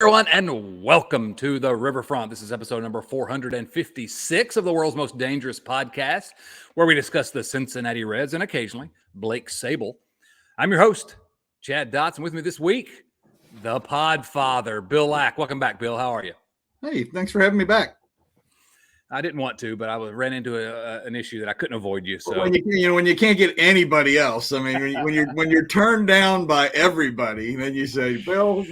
everyone, and welcome to the Riverfront. This is episode number 456 of the world's most dangerous podcast, where we discuss the Cincinnati Reds and occasionally Blake Sabol. I'm your host, Chad Dotson. With me this week, the Podfather, Bill Lack. Welcome back, Bill. How are you? Hey, thanks for having me back. I didn't want to, but I ran into an issue that I couldn't avoid you. So when you can't get anybody else, I mean, when you're turned down by everybody, then you say, Bill,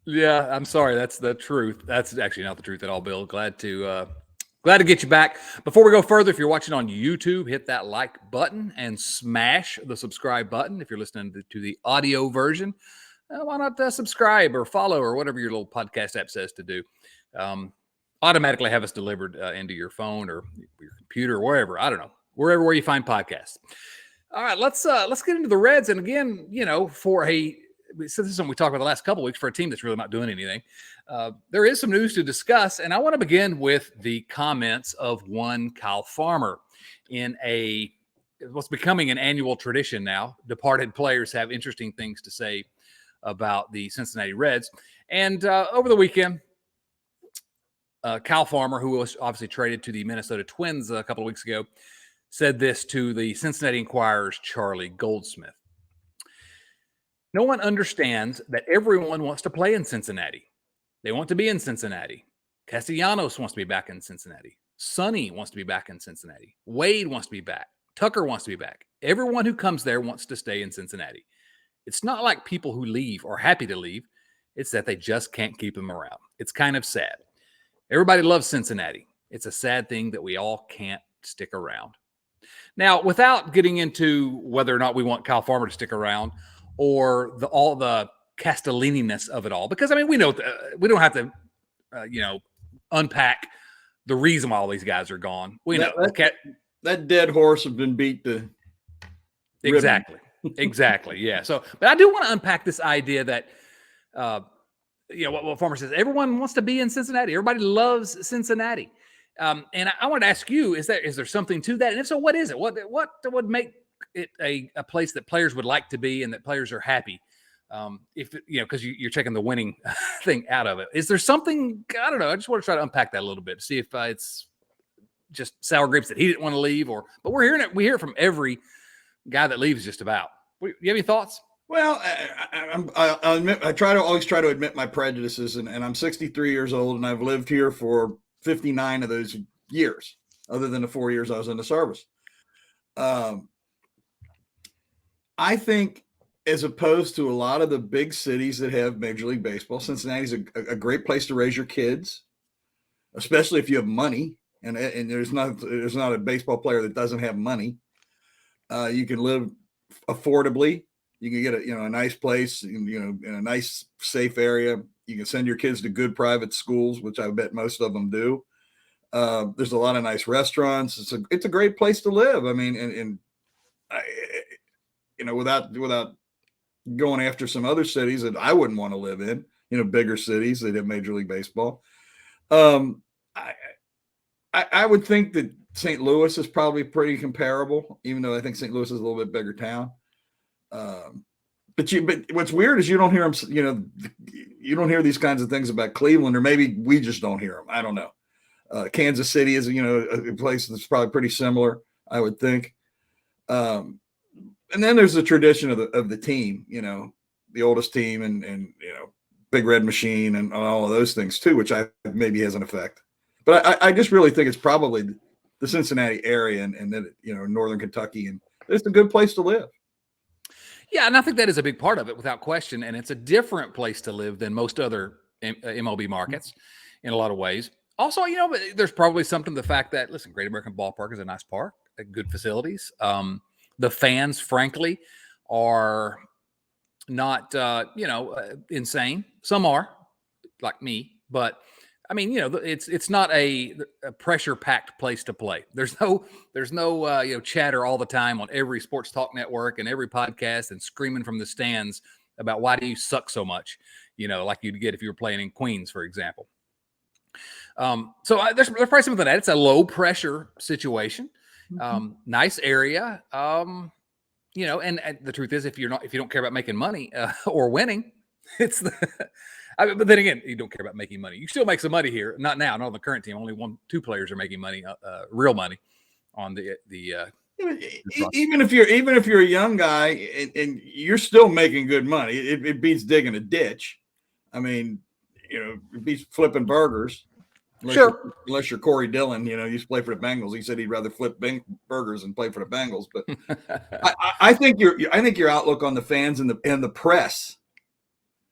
Yeah, I'm sorry. That's the truth. That's actually not the truth at all, Bill. Glad to get you back. Before we go further, if you're watching on YouTube, hit that like button and smash the subscribe button. If you're listening to the audio version, why not subscribe or follow or whatever your little podcast app says to do. Automatically have us delivered into your phone or your computer or wherever. I don't know, where you find podcasts. All right, let's get into the Reds. And again, so this is something we talked about the last couple of weeks for a team that's really not doing anything. There is some news to discuss, and I want to begin with the comments of one Kyle Farmer in what's becoming an annual tradition now. Departed players have interesting things to say about the Cincinnati Reds. And over the weekend, Kyle Farmer, who was obviously traded to the Minnesota Twins a couple of weeks ago, said this to the Cincinnati Enquirer's Charlie Goldsmith. No one understands that everyone wants to play in Cincinnati. They want to be in Cincinnati. Castellanos wants to be back in Cincinnati. Sonny wants to be back in Cincinnati. Wade wants to be back. Tucker wants to be back. Everyone who comes there wants to stay in Cincinnati. It's not like people who leave are happy to leave. It's that they just can't keep them around. It's kind of sad. Everybody loves Cincinnati. It's a sad thing that we all can't stick around. Now, without getting into whether or not we want Kyle Farmer to stick around or all the Castellini-ness of it all, because, I mean, we know we don't have to, unpack the reason why all these guys are gone. We know. That dead horse has been beat to Exactly. Exactly, yeah. So, but I do want to unpack this idea that what Farmer says, everyone wants to be in Cincinnati. Everybody loves Cincinnati. And I wanted to ask you, is there something to that? And if so, what is it? What would make it a place that players would like to be and that players are happy? Because you're checking the winning thing out of it. Is there something, I don't know, I just want to try to unpack that a little bit to see if it's just sour grapes that he didn't want to leave, but we hear it from every guy that leaves just about. You have any thoughts? Well, I'll admit, I always try to admit my prejudices, and I'm 63 years old, and I've lived here for 59 of those years, other than the 4 years I was in the service. I think, as opposed to a lot of the big cities that have Major League Baseball, Cincinnati's a great place to raise your kids, especially if you have money. And there's not a baseball player that doesn't have money. You can live affordably. You can get a nice place, in a nice, safe area. You can send your kids to good private schools, which I bet most of them do. There's a lot of nice restaurants. It's a great place to live. I mean, without going after some other cities that I wouldn't want to live in, bigger cities that have Major League Baseball. I would think that St. Louis is probably pretty comparable, even though I think St. Louis is a little bit bigger town. But what's weird is you don't hear them. You don't hear these kinds of things about Cleveland, or maybe we just don't hear them. I don't know. Kansas City is a place that's probably pretty similar, I would think. And then there's the tradition of the team, the oldest team, and Big Red Machine, and all of those things too, which maybe has an effect. But I just really think it's probably the Cincinnati area and that Northern Kentucky, and it's a good place to live. Yeah, and I think that is a big part of it, without question. And it's a different place to live than most other MLB markets in a lot of ways. Also, there's probably something to the fact that, listen, Great American Ballpark is a nice park, good facilities. The fans, frankly, are not, insane. Some are, like me, but I mean, it's not a pressure-packed place to play. There's no chatter all the time on every sports talk network and every podcast and screaming from the stands about why do you suck so much, like you'd get if you were playing in Queens, for example. So there's probably something to that. It's a low-pressure situation, nice area, and the truth is, if you don't care about making money or winning, It's the. But then again, you don't care about making money. You still make some money here. Not now, not on the current team. Only 2 players are making money, real money, on the. Even if you're a young guy and you're still making good money, it beats digging a ditch. I mean, it beats flipping burgers. Unless you're Corey Dillon, you used to play for the Bengals. He said he'd rather flip burgers than play for the Bengals. But I think your outlook on the fans and the press,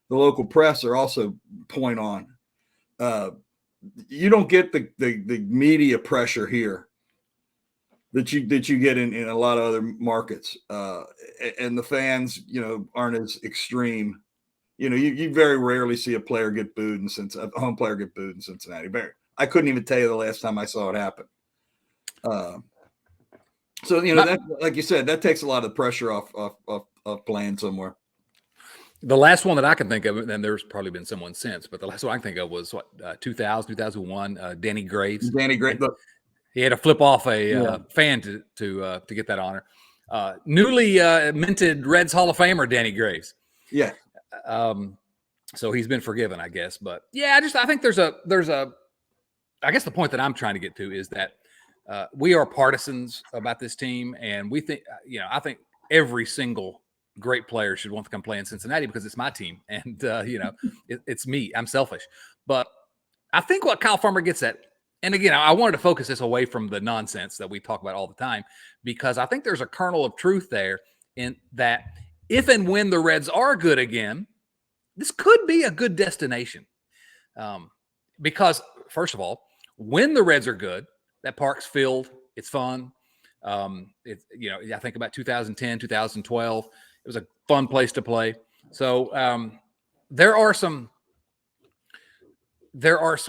the local press, are also point on. You don't get the media pressure here that you get in a lot of other markets, and the fans aren't as extreme. You very rarely see a player get booed a home player get booed in Cincinnati. I couldn't even tell you the last time I saw it happen. So that, like you said, that takes a lot of pressure off playing somewhere. The last one that I can think of, and there's probably been someone since, but the last one I can think of was 2000, 2001, Danny Graves. Danny Graves. He had to flip off a fan to get that honor. Newly minted Reds Hall of Famer Danny Graves. Yeah. So he's been forgiven, I guess. But yeah, I think there's a. I guess the point that I'm trying to get to is that we are partisans about this team, and we think I think every single great player should want to come play in Cincinnati because it's my team, and it's me. I'm selfish, but I think what Kyle Farmer gets at. And again, I wanted to focus this away from the nonsense that we talk about all the time, because I think there's a kernel of truth there in that if and when the Reds are good again, this could be a good destination. Because, first of all, when the Reds are good, that park's filled. It's fun. I think about 2010, 2012. It was a fun place to play. So there are some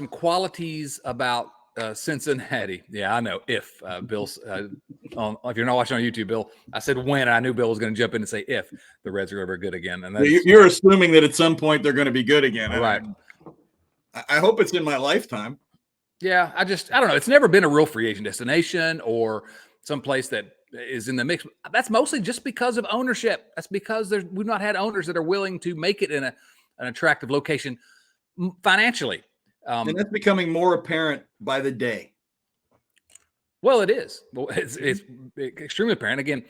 qualities about Cincinnati. Yeah, I know. If Bill's, if you're not watching on YouTube, Bill, I said when, and I knew Bill was going to jump in and say if the Reds are ever good again. And you're assuming that at some point they're going to be good again, right? I hope it's in my lifetime. Yeah, I don't know. It's never been a real free agent destination or some place that is in the mix. That's mostly just because of ownership. That's because we've not had owners that are willing to make it in an attractive location financially. And that's becoming more apparent by the day. Well, it is. Well, it's extremely apparent. Again,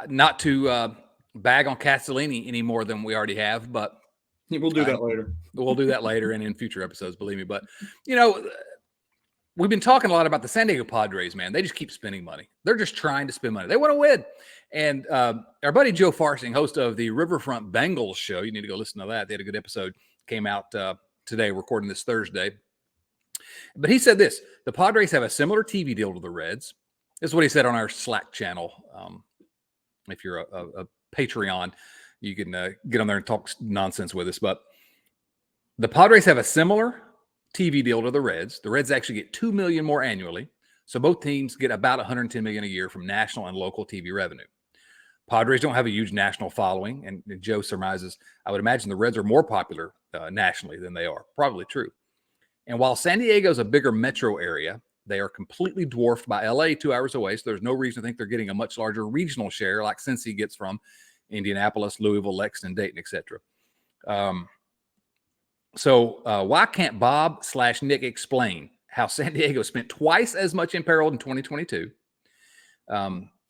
not to bag on Castellini any more than we already have, but we'll do that later. We'll do that later and in future episodes, believe me. But, we've been talking a lot about the San Diego Padres, man. They just keep spending money. They're just trying to spend money. They want to win. And our buddy Joe Farsing, host of the Riverfront Bengals show, you need to go listen to that. They had a good episode, came out today, recording this Thursday. But he said this: the Padres have a similar TV deal to the Reds. This is what he said on our Slack channel. If you're a Patreon, you can get on there and talk nonsense with us. But the Padres have a similar TV deal to the Reds. The Reds actually get $2 million more annually. So both teams get about $110 million a year from national and local TV revenue. Padres don't have a huge national following, and Joe surmises, I would imagine the Reds are more popular nationally than they are. Probably true. And while San Diego is a bigger metro area, they are completely dwarfed by LA 2 hours away. So there's no reason to think they're getting a much larger regional share like Cincy gets from Indianapolis, Louisville, Lexington, Dayton, etc. So why can't Bob/Nick explain how San Diego spent twice as much in payroll in 2022?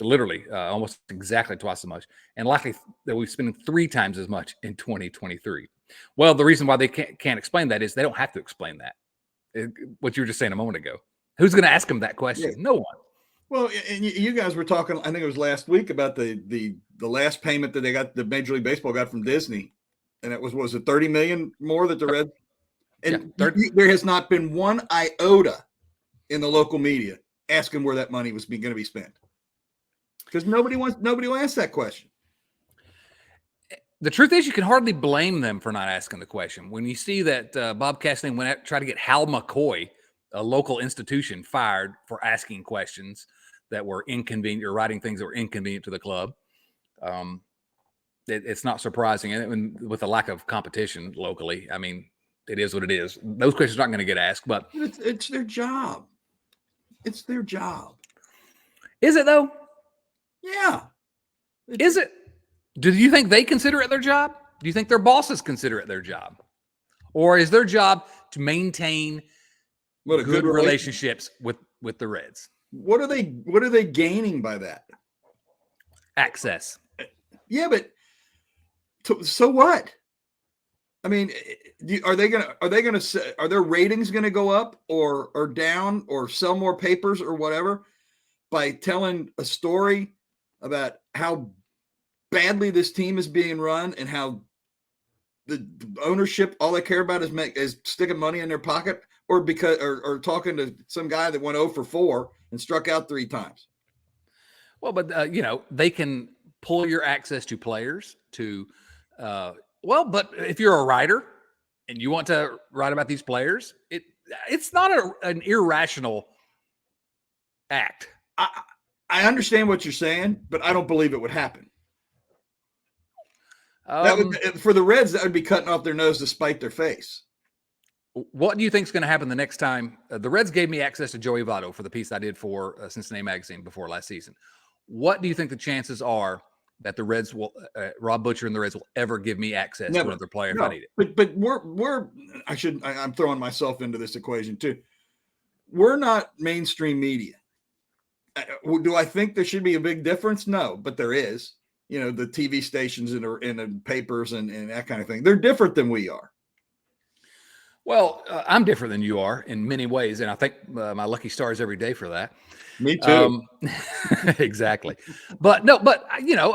Literally almost exactly twice as much, and likely that we're spending 3 times as much in 2023. Well, the reason why they can't explain that is they don't have to explain that. What you were just saying a moment ago. Who's going to ask them that question? Yeah. No one. Well, and you guys were talking, I think it was last week, about the last payment that they got, the Major League Baseball got from Disney, and it was it $30 million more that the Reds? And there has not been one iota in the local media asking where that money was going to be spent, because nobody will ask that question. The truth is, you can hardly blame them for not asking the question. When you see that Bob Castellini went out to try to get Hal McCoy, a local institution, fired for asking questions that were inconvenient or writing things that were inconvenient to the club, it's not surprising. And with the lack of competition locally, I mean, it is what it is. Those questions aren't going to get asked, but it's their job. It's their job. Is it though? Yeah. Is it? Do you think they consider it their job? Do you think their bosses consider it their job? Or is their job to maintain good relationships with the Reds? What are they gaining by that? Access. Yeah, but so what? I mean, are their ratings gonna go up or down or sell more papers or whatever by telling a story about how badly this team is being run and how the ownership, all they care about is sticking money in their pocket, or talking to some guy that went 0 for 4 and struck out 3 times? Well, but they can pull your access to players to, but if you're a writer and you want to write about these players, it's not an irrational act. I understand what you're saying, but I don't believe it would happen. For the Reds, that would be cutting off their nose to spite their face. What do you think is going to happen the next time? The Reds gave me access to Joey Votto for the piece I did for Cincinnati Magazine before last season. What do you think the chances are that the Reds will, Rob Butcher and the Reds will ever give me access to another player if I need it? But I'm throwing myself into this equation too. We're not mainstream media. Do I think there should be a big difference? No, but there is. The TV stations and the papers and that kind of thing. They're different than we are. Well, I'm different than you are in many ways, and I think my lucky stars every day for that. Me too. Exactly. But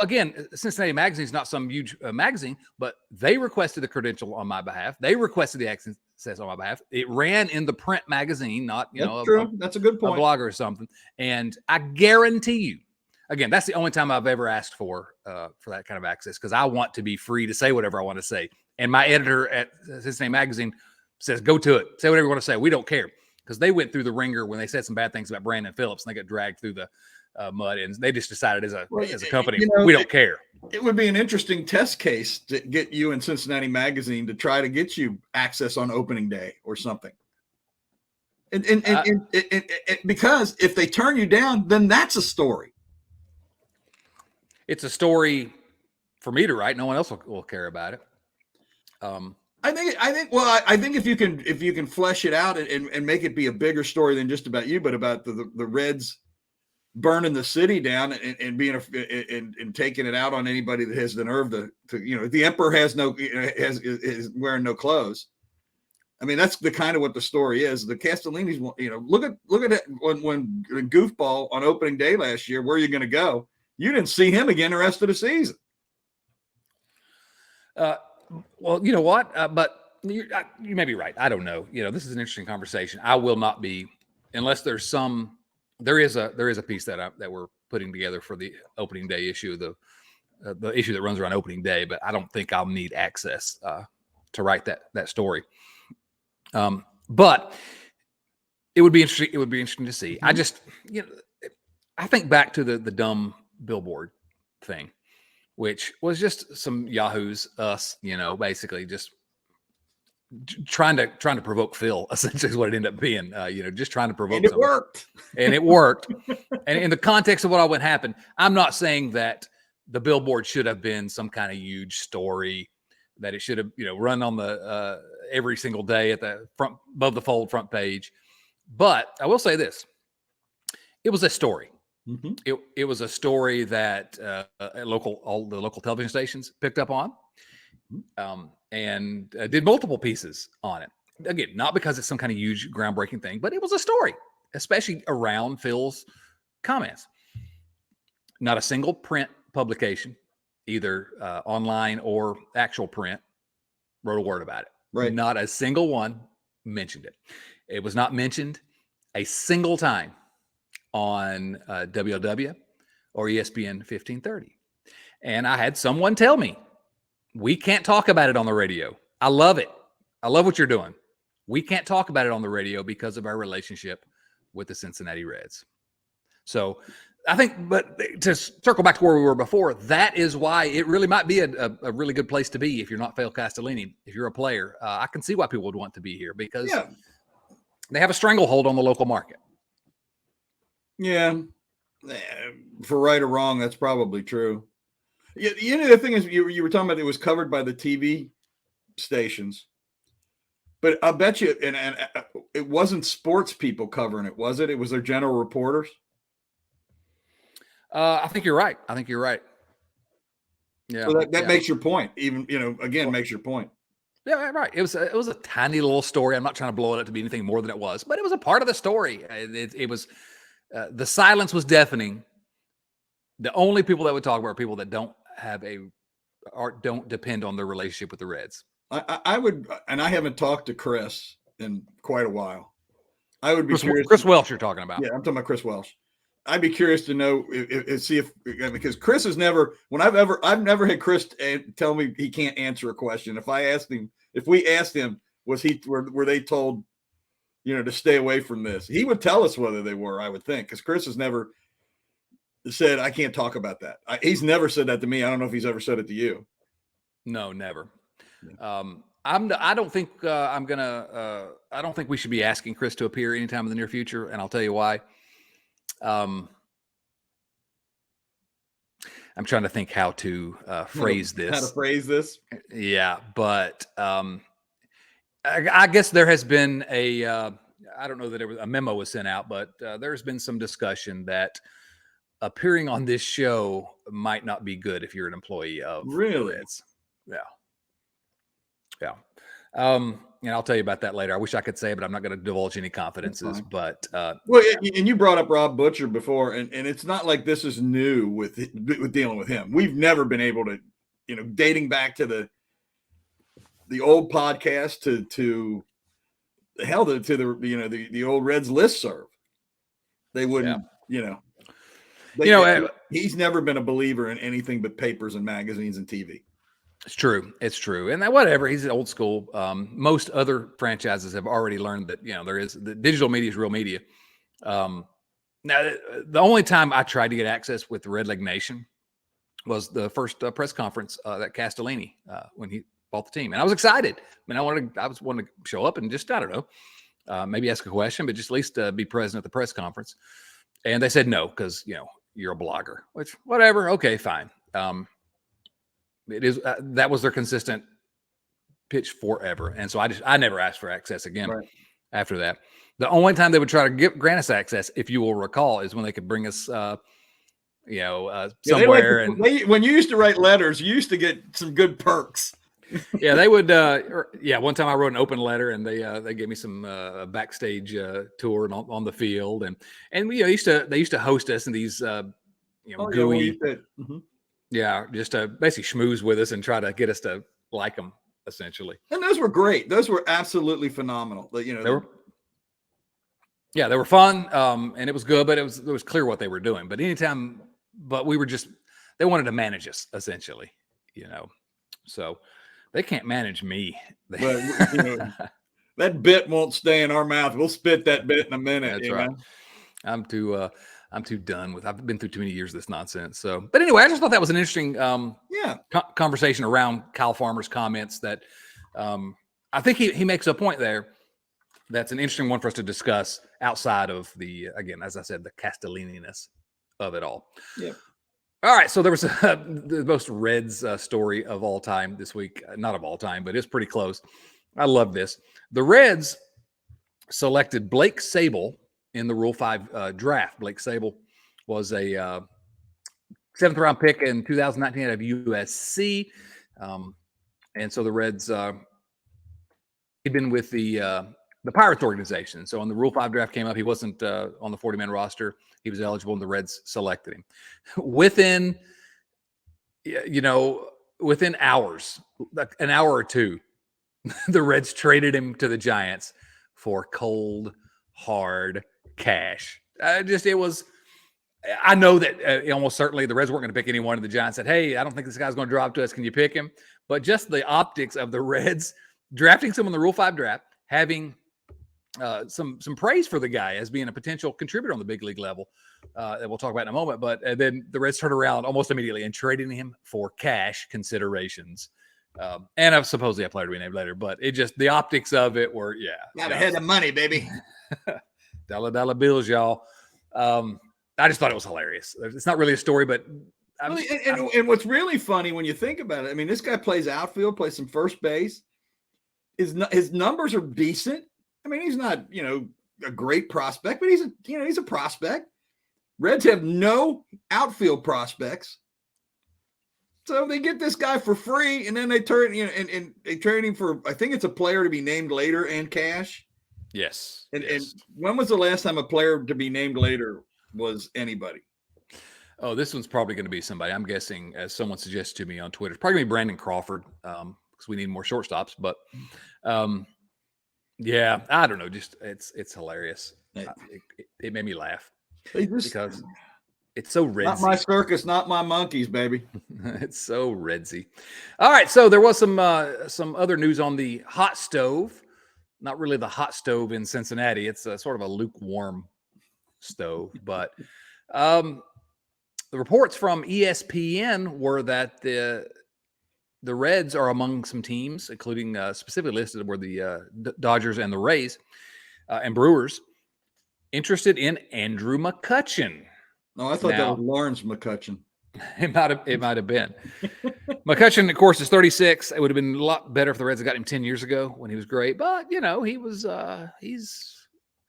again, Cincinnati Magazine is not some huge magazine, but they requested the credential on my behalf. They requested the access on my behalf. It ran in the print magazine, not That's true. That's a good point. A blogger or something. And I guarantee you, again, that's the only time I've ever asked for that kind of access, because I want to be free to say whatever I want to say. And my editor at Cincinnati Magazine says, go to it. Say whatever you want to say. We don't care. Because they went through the ringer when they said some bad things about Brandon Phillips, and they got dragged through the mud. And they just decided as a company, we don't care. It would be an interesting test case to get you in Cincinnati Magazine to try to get you access on opening day or something. And because if they turn you down, then that's a story. It's a story for me to write. No one else will care about it. I think if you can flesh it out and make it be a bigger story than just about you, but about the Reds burning the city down and being and taking it out on anybody that has the nerve to the emperor is wearing no clothes. I mean, that's the kind of what the story is. The Castellinis, look at it when Goofball on opening day last year. Where are you going to go? You didn't see him again the rest of the season. Well, you know what? But you may be right. I don't know. This is an interesting conversation. I will not be, unless there is a piece that we're putting together for the opening day issue, the issue that runs around opening day. But I don't think I'll need access to write that story. But it would be interesting. It would be interesting to see. Mm-hmm. I just, I think back to the dumb billboard thing, which was just some yahoos, us, basically just trying to provoke Phil, essentially is what it ended up being, just trying to provoke. And it worked. And it worked. And in the context of what happened, I'm not saying that the billboard should have been some kind of huge story, that it should have, run on the every single day at the front, above the fold front page. But I will say this, it was a story. Mm-hmm. It was a story that all the local television stations picked up on, and did multiple pieces on it. Again, not because it's some kind of huge groundbreaking thing, but it was a story, especially around Phil's comments. Not a single print publication, either online or actual print, wrote a word about it. Right. Not a single one mentioned it. It was not mentioned a single time on WLW or ESPN 1530. And I had someone tell me, we can't talk about it on the radio. I love it. I love what you're doing. We can't talk about it on the radio because of our relationship with the Cincinnati Reds. So I think, but to circle back to where we were before, that is why it really might be a really good place to be if you're not Phil Castellini. If you're a player, I can see why people would want to be here, because they have a stranglehold on the local market. Yeah, for right or wrong, that's probably true. You know, the thing is, you were talking about it was covered by the TV stations, but I bet you, and it wasn't sports people covering it, was it? It was their general reporters. I think you're right. Yeah. So that makes your point. Even, again, makes your point. Yeah, right. It was a tiny little story. I'm not trying to blow it up to be anything more than it was, but it was a part of the story. It was the silence was deafening. The only people that would talk about are people that don't depend on their relationship with the Reds. I would, and I haven't talked to Chris in quite a while. I would be curious. Chris Welsh, you're talking about? Yeah, I'm talking about Chris Welsh. I'd be curious to know because Chris has never, I've never had Chris tell me he can't answer a question. If we asked him, were they told, to stay away from this? He would tell us whether they were, I would think, because Chris has never said, I can't talk about that. He's never said that to me. I don't know if he's ever said it to you. No, never. Yeah. I don't think we should be asking Chris to appear anytime in the near future, and I'll tell you why. I'm trying to think how to phrase this. How to phrase this? Yeah, but I guess there has been I don't know that a memo was sent out, but there's been some discussion that appearing on this show might not be good if you're an employee of really. Reds. Yeah. And I'll tell you about that later. I wish I could say, but I'm not going to divulge any confidences. But well, and you brought up Rob Butcher before, and it's not like this is new with dealing with him. We've never been able to, dating back to the old podcast to the old Reds listserv. They wouldn't, he's never been a believer in anything but papers and magazines and TV. It's true. And that whatever, he's old school. Most other franchises have already learned that, the digital media is real media. Now, the only time I tried to get access with the Red Leg Nation was the first press conference that Castellini when he bought the team. And I was excited. I mean, I wanted to show up and just, I don't know, maybe ask a question, but just at least be present at the press conference. And they said no, because, you're a blogger, which whatever. Okay, fine. It is that was their consistent pitch forever, and so I never asked for access again. Right. After that, the only time they would try to grant us access, if you will recall, is when they could bring us, somewhere. When you used to write letters, you used to get some good perks. Yeah, they would. One time I wrote an open letter, and they gave me some backstage tour on the field, and they used to host us in these gooey. Yeah, just to basically schmooze with us and try to get us to like them, essentially. And those were great. Those were absolutely phenomenal. They were fun, and it was good, but it was clear what they were doing. But they wanted to manage us, essentially, So they can't manage me. But, that bit won't stay in our mouth. We'll spit that bit in a minute. That's right. I'm too done with. I've been through too many years of this nonsense. So, but anyway, I just thought that was an interesting, conversation around Kyle Farmer's comments. That I think he makes a point there. That's an interesting one for us to discuss outside of again, as I said, the Castellini-ness of it all. Yeah. All right. So there was the most Reds story of all time this week. Not of all time, but it's pretty close. I love this. The Reds selected Blake Sabol in the Rule 5 draft. Blake Sabol was a 7th round pick in 2019 out of USC. And so the Reds, he'd been with the Pirates organization. So when the Rule 5 draft came up, he wasn't on the 40-man roster. He was eligible, and the Reds selected him. Within hours, like an hour or two, the Reds traded him to the Giants for cold, hard cash. I know that almost certainly the Reds weren't going to pick anyone, and the Giants said, hey, I don't think this guy's going to drop to us. Can you pick him? But just the optics of the Reds drafting someone in the Rule 5 draft, having some praise for the guy as being a potential contributor on the big league level that we'll talk about in a moment. But then the Reds turned around almost immediately and traded him for cash considerations. And supposedly a player to be named later, but it just, the optics of it were, got ahead of money, baby. Dollar bills, y'all. I just thought it was hilarious. It's not really a story, but And what's really funny when you think about it, I mean, this guy plays outfield, plays some first base. His numbers are decent. I mean, he's not, a great prospect, but he's a prospect. Reds have no outfield prospects. So they get this guy for free, and then they turn, and they trade him for, I think it's a player to be named later and cash. Yes. And when was the last time a player to be named later was anybody? Oh, this one's probably going to be somebody. I'm guessing, as someone suggested to me on Twitter, it's probably going to be Brandon Crawford, because we need more shortstops. But yeah, I don't know. Just it's hilarious. It made me laugh because it's so Redsy. Not my circus, not my monkeys, baby. It's so Redsy. All right, so there was some other news on the hot stove. Not really the hot stove in Cincinnati. It's sort of a lukewarm stove, but the reports from ESPN were that the Reds are among some teams, including specifically listed were the Dodgers and the Rays and Brewers, interested in Andrew McCutchen. No, I thought that was Lawrence McCutchen. It might have been. McCutchen, of course, is 36. It would have been a lot better if the Reds had got him 10 years ago when he was great. But he was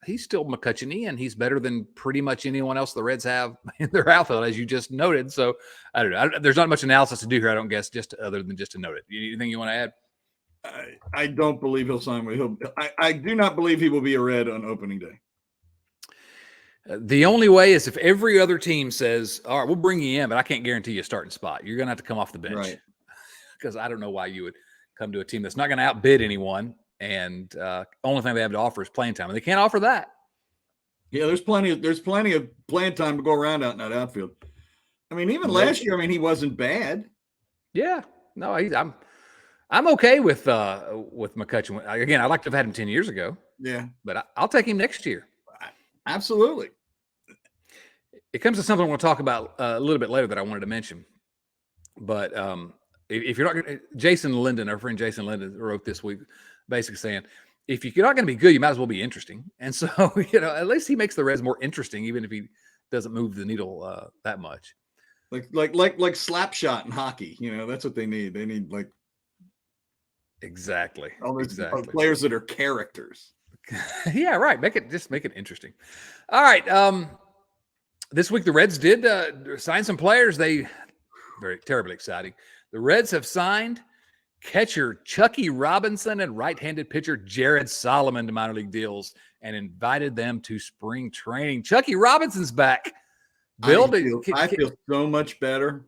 he's still McCutchen-y, and he's better than pretty much anyone else the Reds have in their outfield, as you just noted. So I don't know. There's not much analysis to do here, I don't guess, other than just to note it. Anything you want to add? I don't believe he'll sign with him. I do not believe he will be a Red on opening day. The only way is if every other team says, all right, we'll bring you in, but I can't guarantee you a starting spot. You're going to have to come off the bench. Right. Because I don't know why you would come to a team that's not going to outbid anyone. And only thing they have to offer is playing time. And they can't offer that. Yeah, there's plenty of playing time to go around out in that outfield. I mean, even last year, he wasn't bad. Yeah. No, I'm okay with McCutchen. Again, I'd like to have had him 10 years ago. Yeah. But I'll take him next year. Absolutely. It comes to something I want to talk about a little bit later that I wanted to mention. But if you're not going to, Jason Linden, our friend Jason Linden, wrote this week basically saying, if you're not going to be good, you might as well be interesting. And so, at least he makes the Reds more interesting, even if he doesn't move the needle that much. Like slap shot in hockey. That's what they need. They need exactly players that are characters. Yeah, right. Make it interesting. All right. This week the Reds did sign some players. Very terribly exciting. The Reds have signed catcher Chucky Robinson and right-handed pitcher Jared Solomon to minor league deals and invited them to spring training. Chucky Robinson's back. Bill, I feel so much better.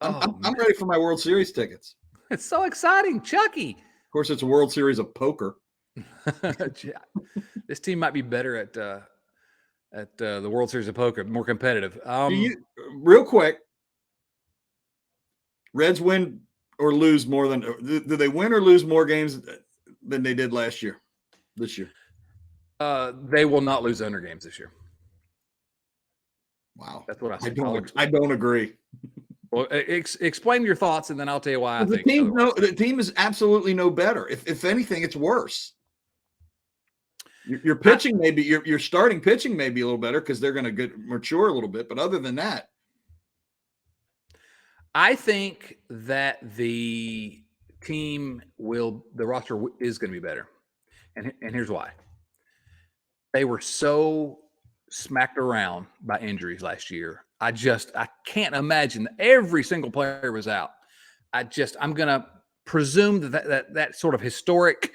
I'm ready for my World Series tickets. It's so exciting, Chucky. Of course, it's a World Series of poker. This team might be better at the World Series of Poker, more competitive. Real quick, Reds win or lose more than? Do they win or lose more games than they did this year? They will not lose 100 games this year. Wow, that's what I said. I don't agree. Well, explain your thoughts, and then I'll tell you why I think the team is absolutely no better. If anything, it's worse. Your pitching may be your starting pitching may be a little better because they're going to mature a little bit, but other than that, I think that the roster is going to be better, and here's why. They were so smacked around by injuries last year. I can't imagine that every single player was out. I'm going to presume that sort of historic,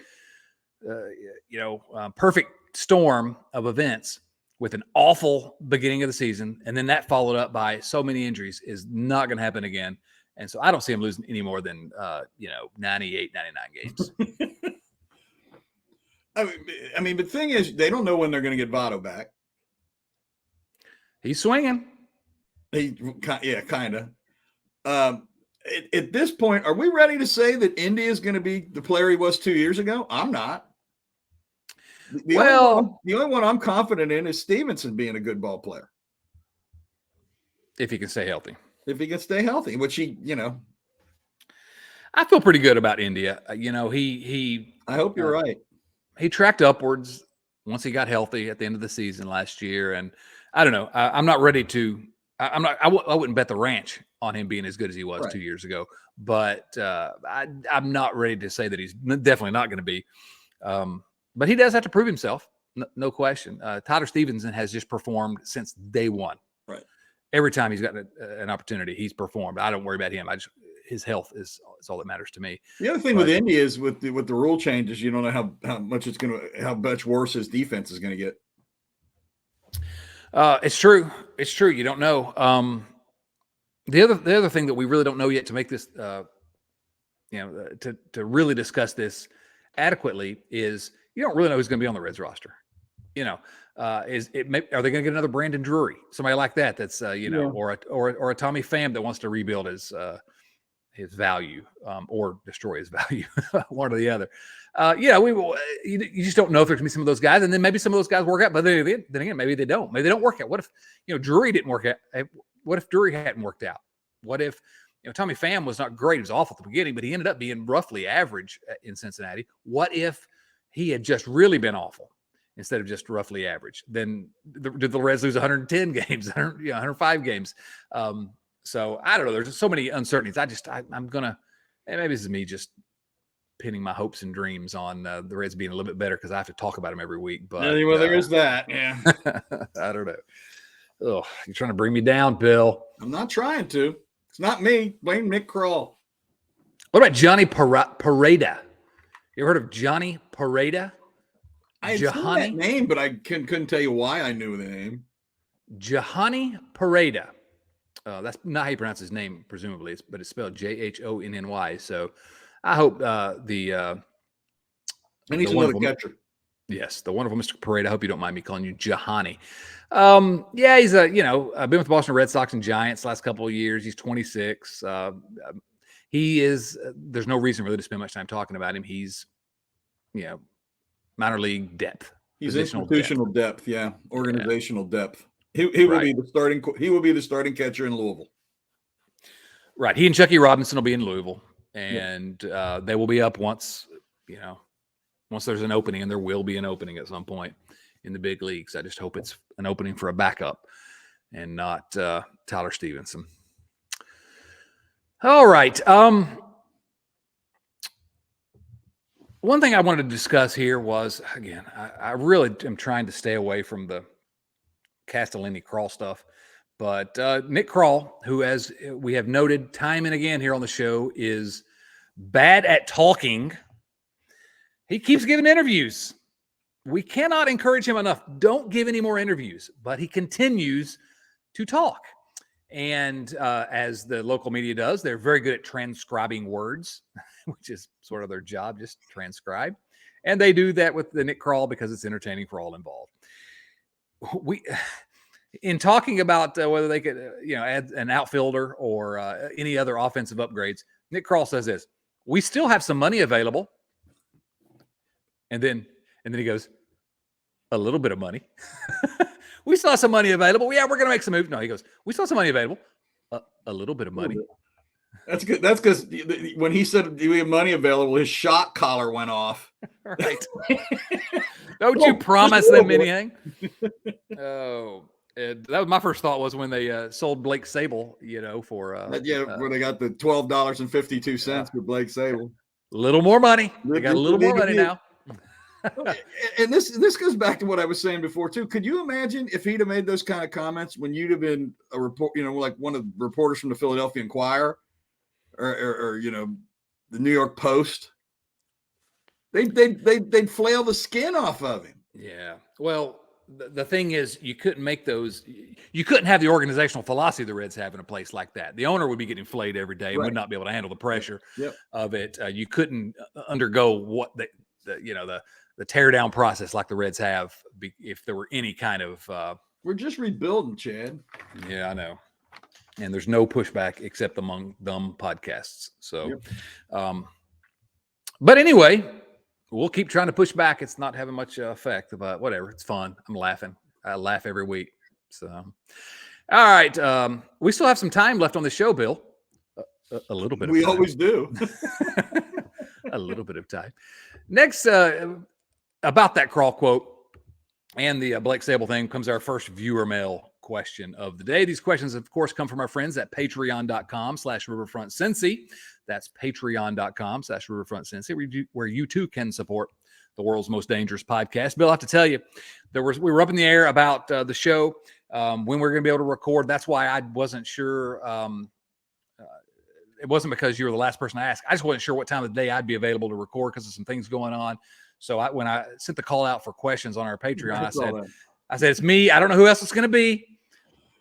perfect storm of events with an awful beginning of the season, and then that followed up by so many injuries is not going to happen again. And so I don't see them losing any more than 98, 99 games. I mean, the thing is, they don't know when they're going to get Votto back. He's swinging. Kind of. At this point, are we ready to say that India is going to be the player he was 2 years ago? I'm not. The only one I'm confident in is Stevenson being a good ball player. If he can stay healthy. Which I feel pretty good about India. He I hope you're right. He tracked upwards once he got healthy at the end of the season last year. And I don't know. I'm not ready to. I wouldn't bet the ranch on him being as good as he was Right. 2 years ago. But I'm not ready to say that he's definitely not going to be. But he does have to prove himself, no question. Tyler Stevenson has just performed since day one. Right. Every time he's got an opportunity, he's performed. I don't worry about him. His health is all that matters to me. The other thing with Indy is with the rule changes, you don't know how much worse his defense is going to get. It's true. It's true. You don't know. The other thing that we really don't know yet to make this, to really discuss this adequately is you don't really know who's going to be on the Reds roster. Are they going to get another Brandon Drury, somebody like that? That's or a Tommy Pham that wants to rebuild his value or destroy his value, one or the other. You just don't know if there's going to be some of those guys, and then maybe some of those guys work out. But then again, maybe they don't. Maybe they don't work out. What if Drury didn't work out? What if Drury hadn't worked out? What if Tommy Pham was not great? He was awful at the beginning, but he ended up being roughly average in Cincinnati. What if he had just really been awful instead of just roughly average? Then did the Reds lose 110 games, 105 games? So I don't know. There's so many uncertainties. I'm gonna, and maybe this is me just pinning my hopes and dreams on the Reds being a little bit better because I have to talk about them every week. But there is that. Yeah, I don't know. Oh, you're trying to bring me down, Bill. I'm not trying to. It's not me. Blame Nick Krall. What about Johnny Pareda? You ever heard of Johnny Pareda? I had seen that name, but I couldn't tell you why I knew the name. Johnny Pareda. That's not how you pronounce his name, presumably, but it's spelled Jhonny. So I hope and he's another catcher. Yes, the wonderful Mr. Parade. I hope you don't mind me calling you Johnny. He's been with the Boston Red Sox and Giants the last couple of years. He's 26. He is. There's no reason really to spend much time talking about him. He's, minor league depth. He's institutional depth. Yeah, organizational depth. He will be the starting. He will be the starting catcher in Louisville. Right. He and Chucky Robinson will be in Louisville, and they will be up once there's an opening, and there will be an opening at some point in the big leagues. I just hope it's an opening for a backup and not Tyler Stevenson. All right. One thing I wanted to discuss here was, again, I really am trying to stay away from the Castellini Krall stuff, but Nick Krall, who, as we have noted time and again here on the show, is bad at talking. He keeps giving interviews. We cannot encourage him enough. Don't give any more interviews, but he continues to talk. And as the local media does, they're very good at transcribing words, which is sort of their job, just transcribe. And they do that with the Nick Krall because it's entertaining for all involved. In talking about whether they could, add an outfielder or any other offensive upgrades, Nick Krall says this: "We still have some money available." And then he goes, "A little bit of money." "We still have some money available. Yeah, we're going to make some moves." No, he goes, "We still have some money available. A little bit of money." That's good. That's because when he said we have money available, his shot collar went off. Right. Don't you promise them anything? Oh, that was my first thought was when they sold Blake Sabol, for where they got the $12.52 for Blake Sabol. A little more money. They got a little more money now. And this goes back to what I was saying before too. Could you imagine if he'd have made those kind of comments when you'd have been a report, like one of the reporters from the Philadelphia Inquirer or the New York Post? They'd flail the skin off of him. Yeah. Well, the thing is, you couldn't make those. You couldn't have the organizational philosophy the Reds have in a place like that. The owner would be getting flayed every day and would not be able to handle the pressure of it. You couldn't undergo what the tear down process like the Reds have if there were any kind of. We're just rebuilding, Chad. Yeah, I know. And there's no pushback except among dumb podcasts. So, but anyway, we'll keep trying to push back. It's not having much effect, but whatever. It's fun. I'm laughing. I laugh every week. So, all right. We still have some time left on the show, Bill. A little bit. We always do. A little bit of time. Next, about that Krall quote and the Blake Sabol thing comes our first viewer mail question of the day. These questions, of course, come from our friends at patreon.com/riverfrontcincy. That's patreon.com/riverfrontcincy, where you too can support the world's most dangerous podcast. Bill, I have to tell you, we were up in the air about the show, when we're going to be able to record. That's why I wasn't sure. It wasn't because you were the last person I asked. I just wasn't sure what time of the day I'd be available to record because of some things going on. So when I sent the call out for questions on our Patreon, I said, it's me. I don't know who else it's going to be.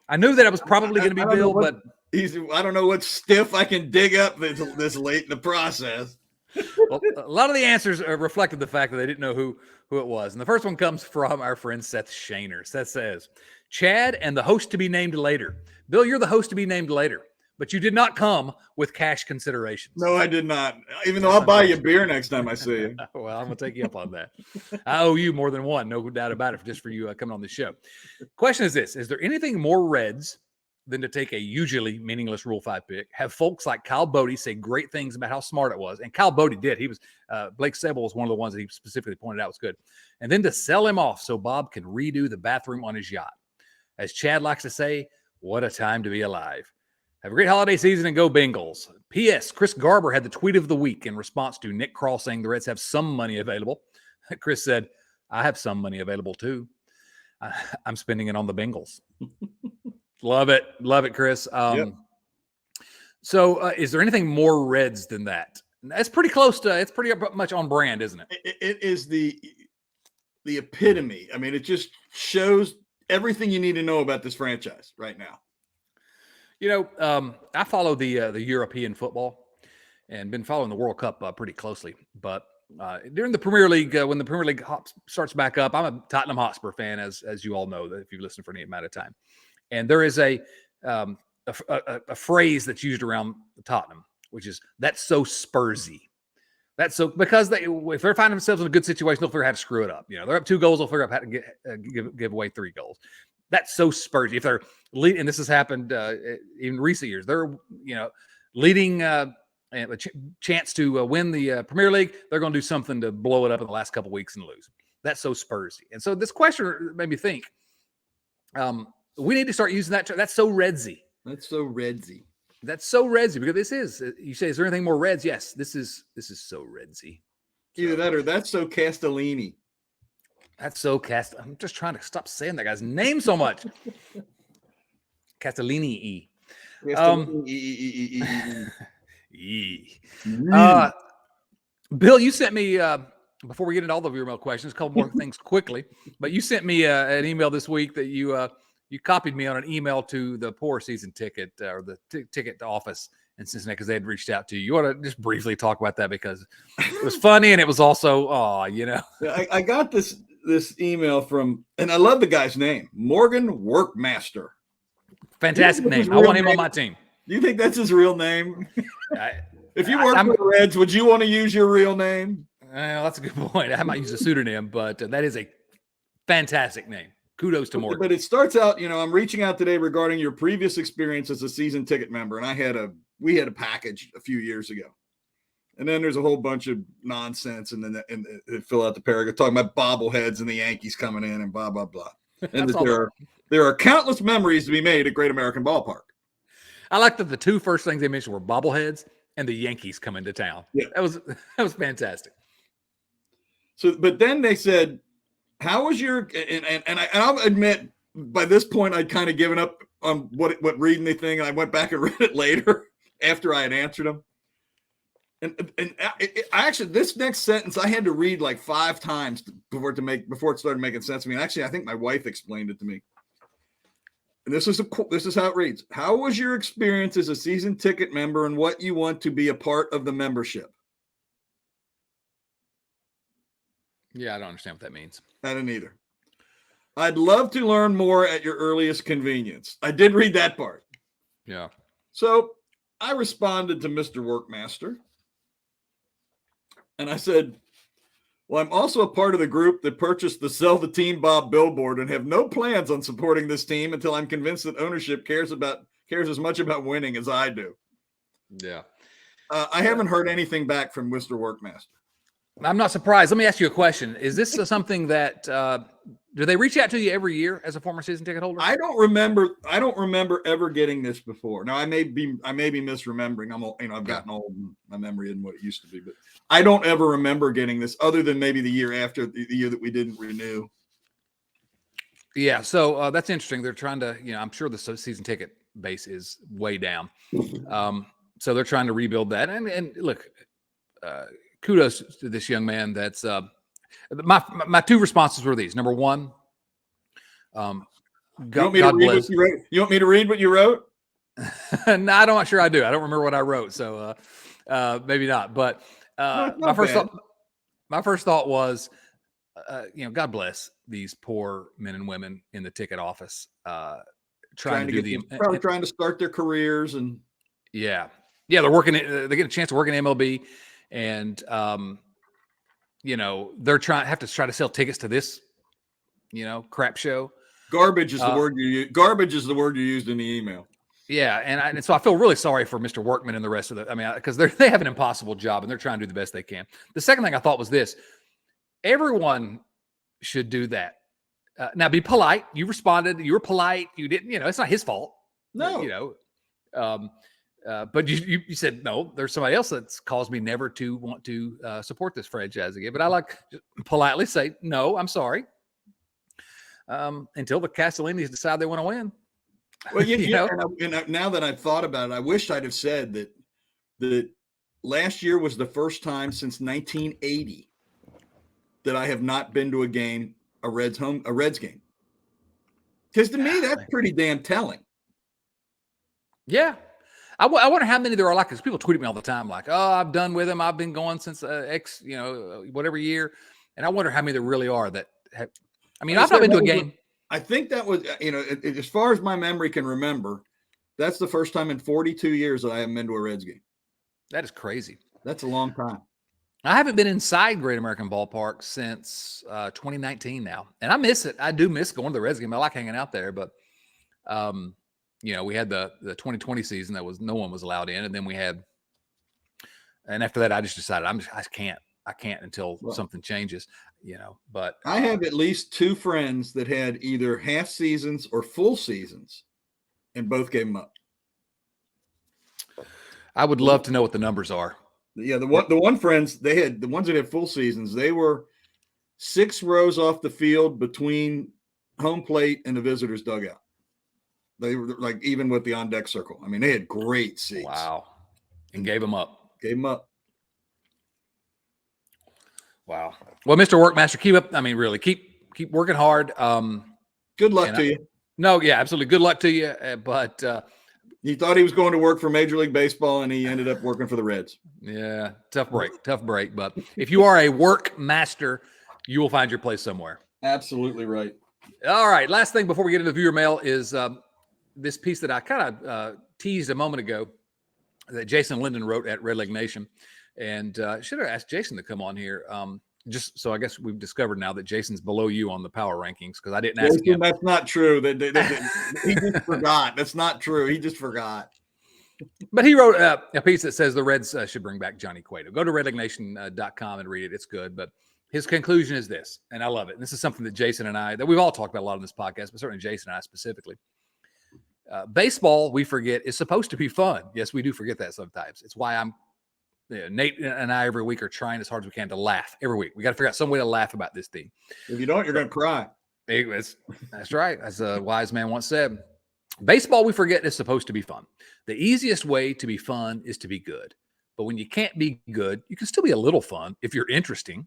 I knew that it was probably going to be Bill, but I don't know what stiff I can dig up this late in the process. Well, a lot of the answers reflected the fact that they didn't know who it was. And the first one comes from our friend Seth Shaner. Seth says, Chad and the host to be named later. Bill, you're the host to be named later, but you did not come with cash considerations. No, I did not. Even though I'll buy you a beer next time I see you. Well, I'm going to take you up on that. I owe you more than one, no doubt about it, just for you coming on the show. Question is this: is there anything more Reds than to take a usually meaningless Rule 5 pick, have folks like Kyle Bodie say great things about how smart it was? And Kyle Bodie did. He was Blake Sabol was one of the ones that he specifically pointed out was good. And then to sell him off so Bob can redo the bathroom on his yacht. As Chad likes to say, what a time to be alive. Have a great holiday season and go Bengals. P.S. Chris Garber had the tweet of the week in response to Nick Krall saying the Reds have some money available. Chris said, I have some money available too. I'm spending it on the Bengals. Love it, Chris. Yep. So is there anything more Reds than that? That's pretty close to, it's pretty much on brand, isn't it? It is the epitome. I mean, it just shows everything you need to know about this franchise right now. You know, I follow the European football and been following the World Cup pretty closely. But during the Premier League, when the Premier League starts back up, I'm a Tottenham Hotspur fan, as you all know, that if you've listened for any amount of time. And there is a phrase that's used around Tottenham, which is, that's so Spursy. That's so, because if they're finding themselves in a good situation, they'll figure out how to screw it up. You know, they're up 2 goals, they'll figure out how to give away 3 goals. That's so Spursy. If they're leading, and this has happened in recent years, they're leading a chance to win the Premier League, they're going to do something to blow it up in the last couple of weeks and lose. That's so Spursy. And so this question made me think. We need to start using that. That's so Redsy. That's so Redsy. That's so Redsy, because this is, you say, is there anything more Reds? Yes, this is so Redsy. Either that or that's so Castellini. That's so I'm just trying to stop saying that guy's name so much. Castellini. Bill, you sent me, before we get into all of your email questions, a couple more things quickly, but you sent me an email this week that you copied me on an email to the Poor season ticket, or the ticket to office in Cincinnati, because they had reached out to you. You want to just briefly talk about that, because it was funny and it was also, I got this email from, and I love the guy's name, Morgan Workmaster. Fantastic name. I want him on my team. Do you think that's his real name? If you work for the Reds, would you want to use your real name? Well, that's a good point. I might use a pseudonym, but that is a fantastic name. Kudos to Morgan. But it starts out, I'm reaching out today regarding your previous experience as a season ticket member. And we had a package a few years ago. And then there's a whole bunch of nonsense. And then they fill out the paragraph talking about bobbleheads and the Yankees coming in and blah, blah, blah. And there are countless memories to be made at Great American Ballpark. I like that the 2 first things they mentioned were bobbleheads and the Yankees coming to town. Yeah. That was fantastic. So, but then they said, how was your, and I'll admit, by this point, I'd kind of given up on what reading the thing. And I went back and read it later after I had answered them. And I actually, this next sentence, I had to read like 5 times before it started making sense to me. And actually, I think my wife explained it to me. And this is how it reads. How was your experience as a season ticket member, and what you want to be a part of the membership? Yeah, I don't understand what that means. I don't either. I'd love to learn more at your earliest convenience. I did read that part. Yeah. So I responded to Mr. Workmaster. And I said, well, I'm also a part of the group that purchased the Sell the Team Bob billboard and have no plans on supporting this team until I'm convinced that ownership cares as much about winning as I do. Yeah. I haven't heard anything back from Mr. Workmaster. I'm not surprised. Let me ask you a question. Is this something that Do they reach out to you every year as a former season ticket holder? I don't remember ever getting this before. Now I may be misremembering. I've gotten old and my memory isn't what it used to be, but I don't ever remember getting this other than maybe the year after the year that we didn't renew. Yeah. So that's interesting. They're trying to, I'm sure the season ticket base is way down. So they're trying to rebuild that. And look, kudos to this young man. That's my two responses were these. Number one, God bless. You want me to read what you wrote? No, I'm not sure I do. I don't remember what I wrote, so maybe not. But my first thought was, God bless these poor men and women in the ticket office trying to start their careers and they're working. They get a chance to work in MLB, and they're have to try to sell tickets to this, crap show. Garbage is the word you use. Garbage is the word you used in the email. Yeah, and so I feel really sorry for Mr. Workman and the rest of because they have an impossible job and they're trying to do the best they can. The second thing I thought was this: everyone should do that. Now, be polite. You responded. You were polite. You didn't. It's not his fault. No. But you said no. There's somebody else that's caused me never to want to support this franchise again. But I like to politely say no. I'm sorry. Until the Castellinis decide they want to win. Well, and now that I've thought about it, I wish I'd have said that last year was the first time since 1980 that I have not been to a Reds game. Because to me, that's pretty damn telling. Yeah. I wonder how many there are like, because people tweet at me all the time, like, oh, I'm done with him. I've been going since X, whatever year. And I wonder how many there really are that have. I've not been to a game. I think that was, as far as my memory can remember, that's the first time in 42 years that I haven't been to a Reds game. That is crazy. That's a long time. I haven't been inside Great American Ballpark since 2019 now. And I miss it. I do miss going to the Reds game. I like hanging out there. But, we had the 2020 season that no one was allowed in. And then and after that, I just decided I can't until something changes. But I have at least two friends that had either half seasons or full seasons and both gave them up. I would love to know what the numbers are. Yeah. The one friends the ones that had full seasons, they were 6 rows off the field between home plate and the visitors dugout. They were like, even with the on deck circle. They had great seats. Wow. And gave them up. Wow. Well, Mr. Workmaster, keep up. Really, keep working hard. Good luck to you. No, yeah, absolutely. Good luck to you. But he thought he was going to work for Major League Baseball, and he ended up working for the Reds. Yeah, tough break. But if you are a workmaster, you will find your place somewhere. Absolutely right. All right. Last thing before we get into viewer mail is this piece that I kind of teased a moment ago that Jason Linden wrote at Red Leg Nation. And should have asked Jason to come on here. Just so I guess we've discovered now that Jason's below you on the power rankings because I didn't ask him. That's not true. He just forgot. That's not true. He just forgot. But he wrote a piece that says the Reds should bring back Johnny Cueto. Go to redlegnation.com and read it. It's good. But his conclusion is this, and I love it. And this is something that Jason and I, that we've all talked about a lot on this podcast, but certainly Jason and I specifically. Baseball, we forget, is supposed to be fun. Yes, we do forget that sometimes. It's why Nate and I every week are trying as hard as we can to laugh every week. We got to figure out some way to laugh about this thing. If you don't, you're going to cry. That's right. As a wise man once said, baseball, we forget, is supposed to be fun. The easiest way to be fun is to be good. But when you can't be good, you can still be a little fun if you're interesting.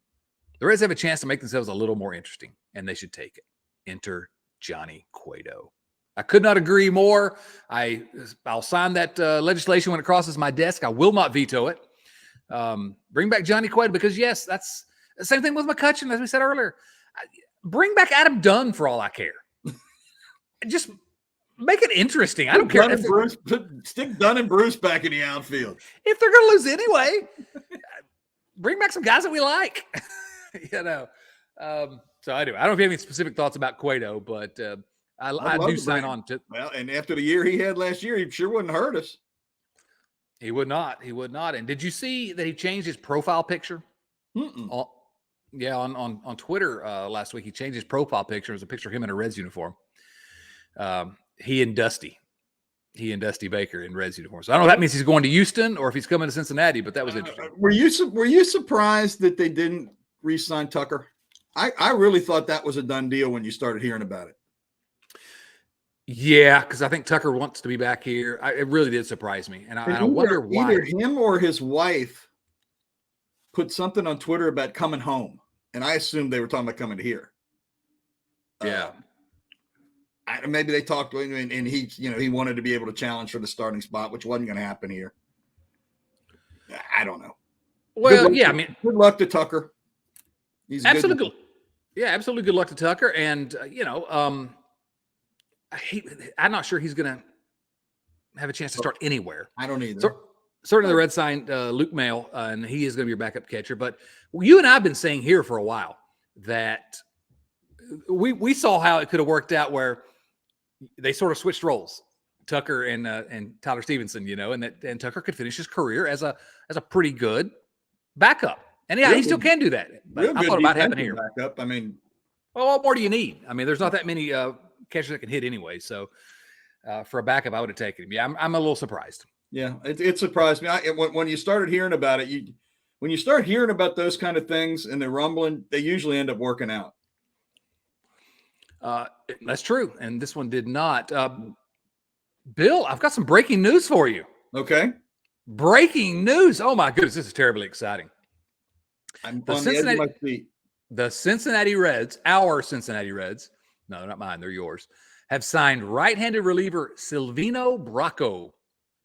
The Reds have a chance to make themselves a little more interesting, and they should take it. Enter Johnny Cueto. I could not agree more. I'll sign that legislation when it crosses my desk. I will not veto it. Bring back Johnny Cueto because, yes, that's the same thing with McCutchen, as we said earlier. Bring back Adam Dunn for all I care. Just make it interesting. I don't care. Stick Dunn and Bruce back in the outfield. If they're going to lose anyway, bring back some guys that we like. So I do. I don't know if you have any specific thoughts about Cueto, but I do sign on to. Well, and after the year he had last year, he sure wouldn't hurt us. He would not. And did you see that he changed his profile picture? Yeah, on Twitter last week, he changed his profile picture. It was a picture of him in a Reds uniform. He and Dusty Baker in Reds uniform. So I don't know if that means he's going to Houston or if he's coming to Cincinnati, but that was interesting. Were you surprised that they didn't re-sign Tucker? I really thought that was a done deal when you started hearing about it. Yeah, because I think Tucker wants to be back here. It really did surprise me, and I wonder why. Either him or his wife put something on Twitter about coming home, and I assumed they were talking about coming to here. Yeah. Maybe they talked, and he wanted to be able to challenge for the starting spot, which wasn't going to happen here. I don't know. Well, good luck to Tucker. He's absolutely good. Yeah, absolutely good luck to Tucker, and I'm not sure he's going to have a chance to start anywhere. I don't either. Certainly, the Reds signed Luke Mail, and he is going to be your backup catcher. But you and I have been saying here for a while that we saw how it could have worked out where they sort of switched roles, Tucker and Tyler Stevenson, and Tucker could finish his career as a pretty good backup. And yeah, he still can do that. But I thought about having here. Backup. I mean, well, what more do you need? I mean, there's not that many catchers that can hit anyway. So for a backup, I would have taken him. Yeah, I'm a little surprised. Yeah, it surprised me. When you started hearing about it, when you start hearing about those kind of things and they're rumbling, they usually end up working out. That's true. And this one did not. Bill, I've got some breaking news for you. Okay. Breaking news. Oh, my goodness. This is terribly exciting. I'm on the edge of my seat. The Cincinnati Reds, our Cincinnati Reds, no, not mine, they're yours, have signed right-handed reliever Silvino Bracco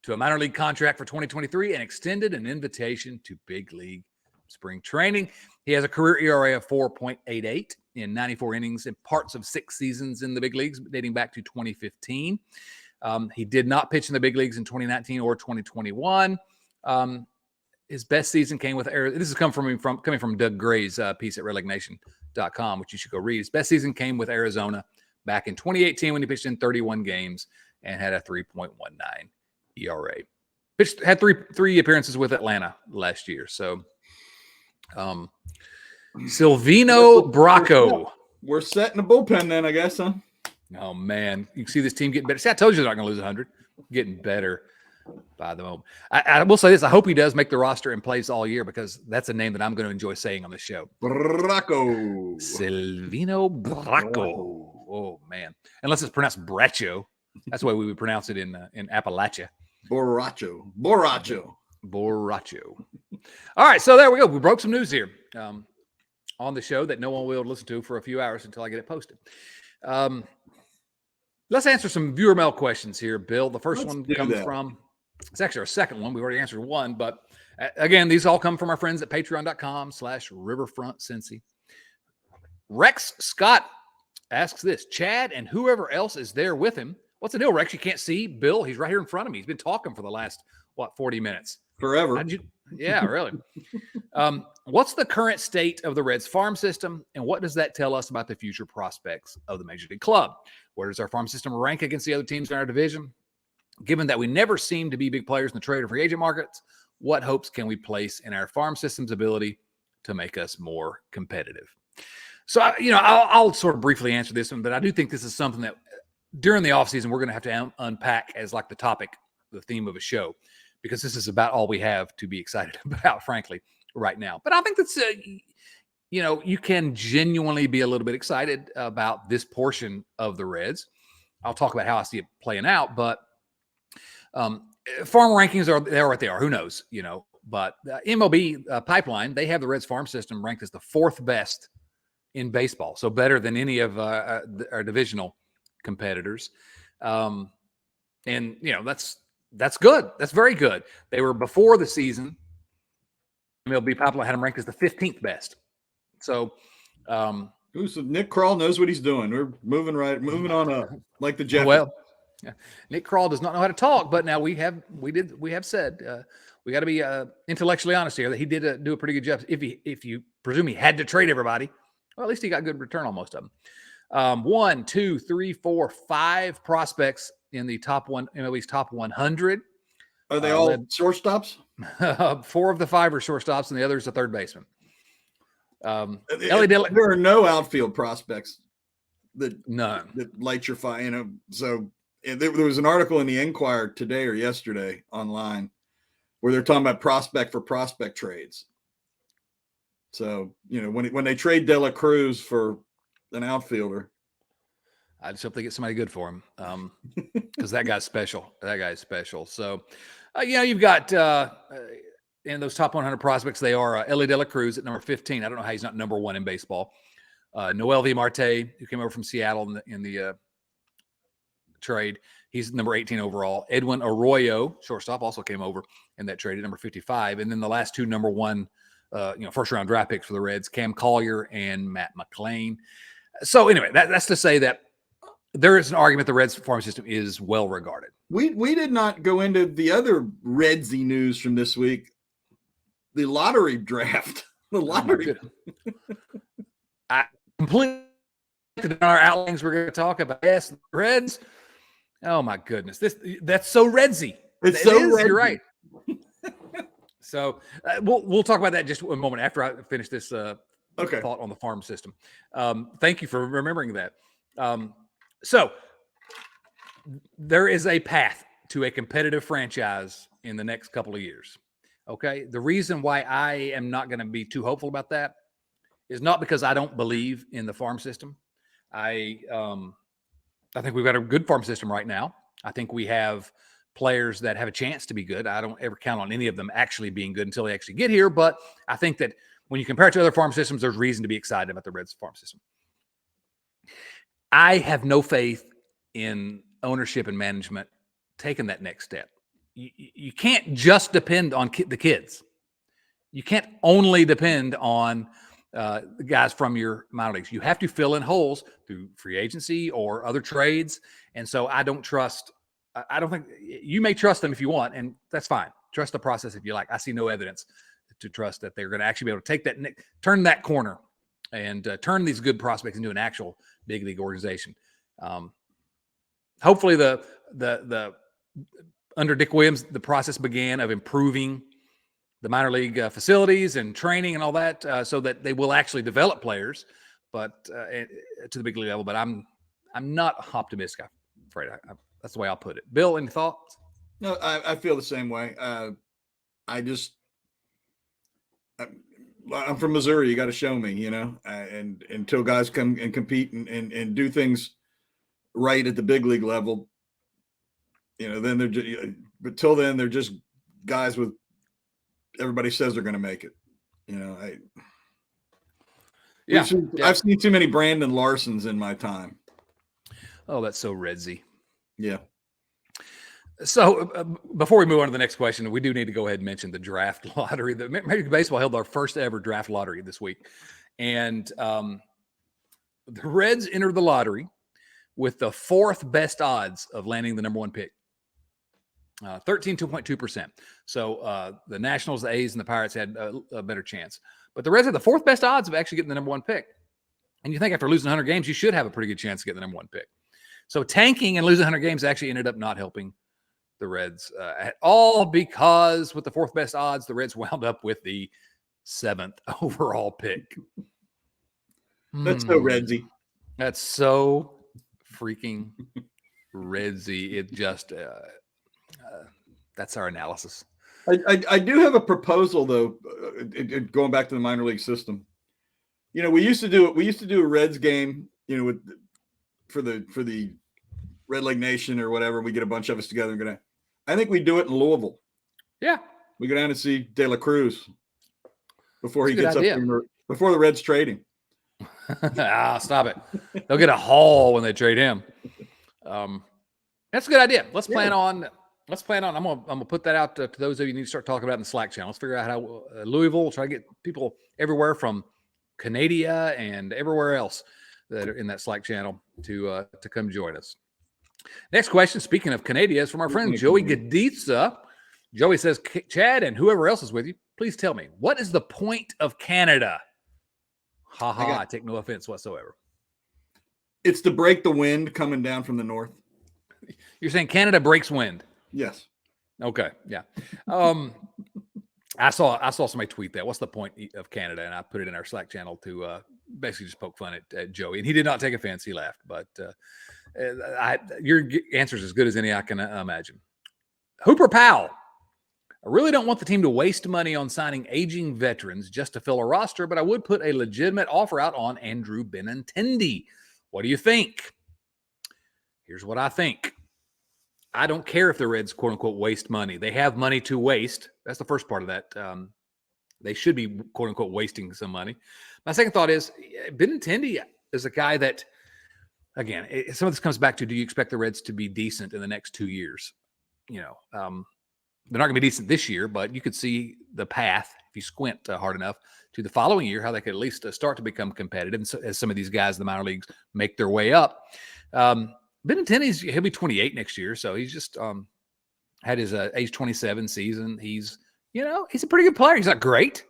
to a minor league contract for 2023 and extended an invitation to big league spring training. He has a career ERA of 4.88 in 94 innings in parts of 6 seasons in the big leagues, dating back to 2015. He did not pitch in the big leagues in 2019 or 2021. His best season came with Arizona. This is coming from Doug Gray's piece at redlegnation.com, which you should go read. His best season came with Arizona back in 2018 when he pitched in 31 games and had a 3.19 ERA. Had three appearances with Atlanta last year. So, Silvino Bracco. We're setting the bullpen then, I guess, huh? Oh, man. You can see this team getting better. See, I told you they're not going to lose 100. Getting better by the moment. I will say this. I hope he does make the roster and plays all year because that's a name that I'm going to enjoy saying on the show. Bracco. Silvino Bracco. Oh, man. Unless it's pronounced Braccio. That's the way we would pronounce it in Appalachia. Borracho. All right, so there we go. We broke some news here on the show that no one will listen to for a few hours until I get it posted. Let's answer some viewer mail questions here, Bill. The first one comes from, it's actually our second one. We've already answered one, but again, these all come from our friends at patreon.com/riverfrontcincy. Rex Scott asks this: Chad and whoever else is there with him. What's the deal, Rex? You can't see Bill. He's right here in front of me. He's been talking for the last, 40 minutes? Forever. Yeah, really. What's the current state of the Reds farm system, and what does that tell us about the future prospects of the Major League Club? Where does our farm system rank against the other teams in our division? Given that we never seem to be big players in the trade or free agent markets, what hopes can we place in our farm system's ability to make us more competitive? So, I'll sort of briefly answer this one, but I do think this is something that during the offseason we're going to have to unpack as like the topic, the theme of a show, because this is about all we have to be excited about, frankly, right now. But I think that's, you can genuinely be a little bit excited about this portion of the Reds. I'll talk about how I see it playing out, but farm rankings they're what they are. Who knows, but MLB pipeline, they have the Reds farm system ranked as the 4th best in baseball. So better than any of our divisional competitors. And that's good. That's very good. They were before the season. MLB pipeline had them ranked as the 15th best. So, Nick Krall knows what he's doing. We're moving on up like the Jets. Well, yeah. Nick Krall does not know how to talk, but now we have said we got to be intellectually honest here that he did do a pretty good job. If you presume he had to trade everybody, well, at least he got good return on most of them. 1, 2, 3, 4, 5 prospects in the MLB's top 100. Are they all shortstops? 4 of the 5 are shortstops, and the other is a third baseman. Ellie Dillon. There are no outfield prospects that None. light your fire. So there was an article in the Enquirer today or yesterday online where they're talking about prospect for prospect trades. So when they trade De La Cruz for an outfielder, I just hope they get somebody good for him, because that guy's special. That guy's special. So, you've got in those top 100 prospects, they are Ellie De La Cruz at number 15. I don't know how he's not number one in baseball. Noel V. Marte, who came over from Seattle in the trade, he's number 18 overall. Edwin Arroyo, shortstop, also came over in that trade at number 55. And then the last two number one, first round draft picks for the Reds, Cam Collier and Matt McLean. So anyway, that's to say that there is an argument the Reds farm system is well regarded. We did not go into the other Redsy news from this week. The lottery draft. The lottery. I completely in our outlines we're going to talk about. Yes, the Reds. Oh my goodness, that's so Redsy. It's so Redsy. You're right. So we'll talk about that just a moment after I finish this thought on the farm system. Thank you for remembering that. So there is a path to a competitive franchise in the next couple of years. Okay. The reason why I am not going to be too hopeful about that is not because I don't believe in the farm system. I think we've got a good farm system right now. I think we have players that have a chance to be good. I don't ever count on any of them actually being good until they actually get here. But I think that when you compare it to other farm systems, there's reason to be excited about the Reds farm system. I have no faith in ownership and management taking that next step. You can't just depend on the kids. You can't only depend on the guys from your minor leagues. You have to fill in holes through free agency or other trades. And so I don't think you may trust them if you want, and that's fine. Trust the process if you like. I see no evidence to trust that they're going to actually be able to take that, turn that corner and turn these good prospects into an actual big league organization. Hopefully the under Dick Williams, the process began of improving the minor league facilities and training and all that, so that they will actually develop players, but to the big league level. But I'm not optimistic. I'm afraid that's the way I'll put it. Bill, any thoughts? No, I feel the same way. I'm from Missouri. You got to show me, and until guys come and compete and do things right at the big league level, then but till then they're just guys with everybody says they're going to make it. I've seen too many Brandon Larsons in my time. Oh, that's so Redsy. Yeah. So before we move on to the next question, we do need to go ahead and mention the draft lottery. The Major League Baseball held our first ever draft lottery this week. And the Reds entered the lottery with the fourth best odds of landing the number one pick. 13.2%. So the Nationals, the A's, and the Pirates had a better chance. But the Reds had the fourth best odds of actually getting the number one pick. And you think after losing 100 games, you should have a pretty good chance to get the number one pick. So tanking and losing 100 games actually ended up not helping the Reds at all, because with the fourth best odds, the Reds wound up with the 7th overall pick. That's so Redsy. That's so freaking Redsy. It just that's our analysis. I do have a proposal though, going back to the minor league system. We used to do a Reds game, for the Red Leg Nation or whatever. We get a bunch of us together and I think we do it in Louisville. Yeah. We go down and see De La Cruz before he gets idea. up before the Reds trade him. Stop it. They'll get a haul when they trade him. That's a good idea. Let's plan on. I'm gonna put that out to those of you who need to start talking about it in the Slack channel. Let's figure out how Louisville, try to get people everywhere from Canada and everywhere else that are in that Slack channel to come join us. Next question, speaking of Canada, is from our friend Joey Gaditza. Joey says, Chad and whoever else is with you, please tell me, what is the point of Canada? I take no offense whatsoever. It's to break the wind coming down from the north. You're saying Canada breaks wind? Yes. Okay. Yeah. I saw somebody tweet that. What's the point of Canada? And I put it in our Slack channel to basically just poke fun at Joey. And he did not take offense. He laughed. But your answer is as good as any I can imagine. Hooper Powell. I really don't want the team to waste money on signing aging veterans just to fill a roster, but I would put a legitimate offer out on Andrew Benintendi. What do you think? Here's what I think. I don't care if the Reds, quote unquote, waste money. They have money to waste. That's the first part of that. They should be, quote unquote, wasting some money. My second thought is Benintendi is a guy that, again, some of this comes back to, do you expect the Reds to be decent in the next 2 years? You know, they're not going to be decent this year, but you could see the path, if you squint hard enough, to the following year, how they could at least start to become competitive. And so, as some of these guys in the minor leagues make their way up. Benintendi's, he'll be 28 next year, so he's just had his age 27 season. He's a pretty good player. He's not great,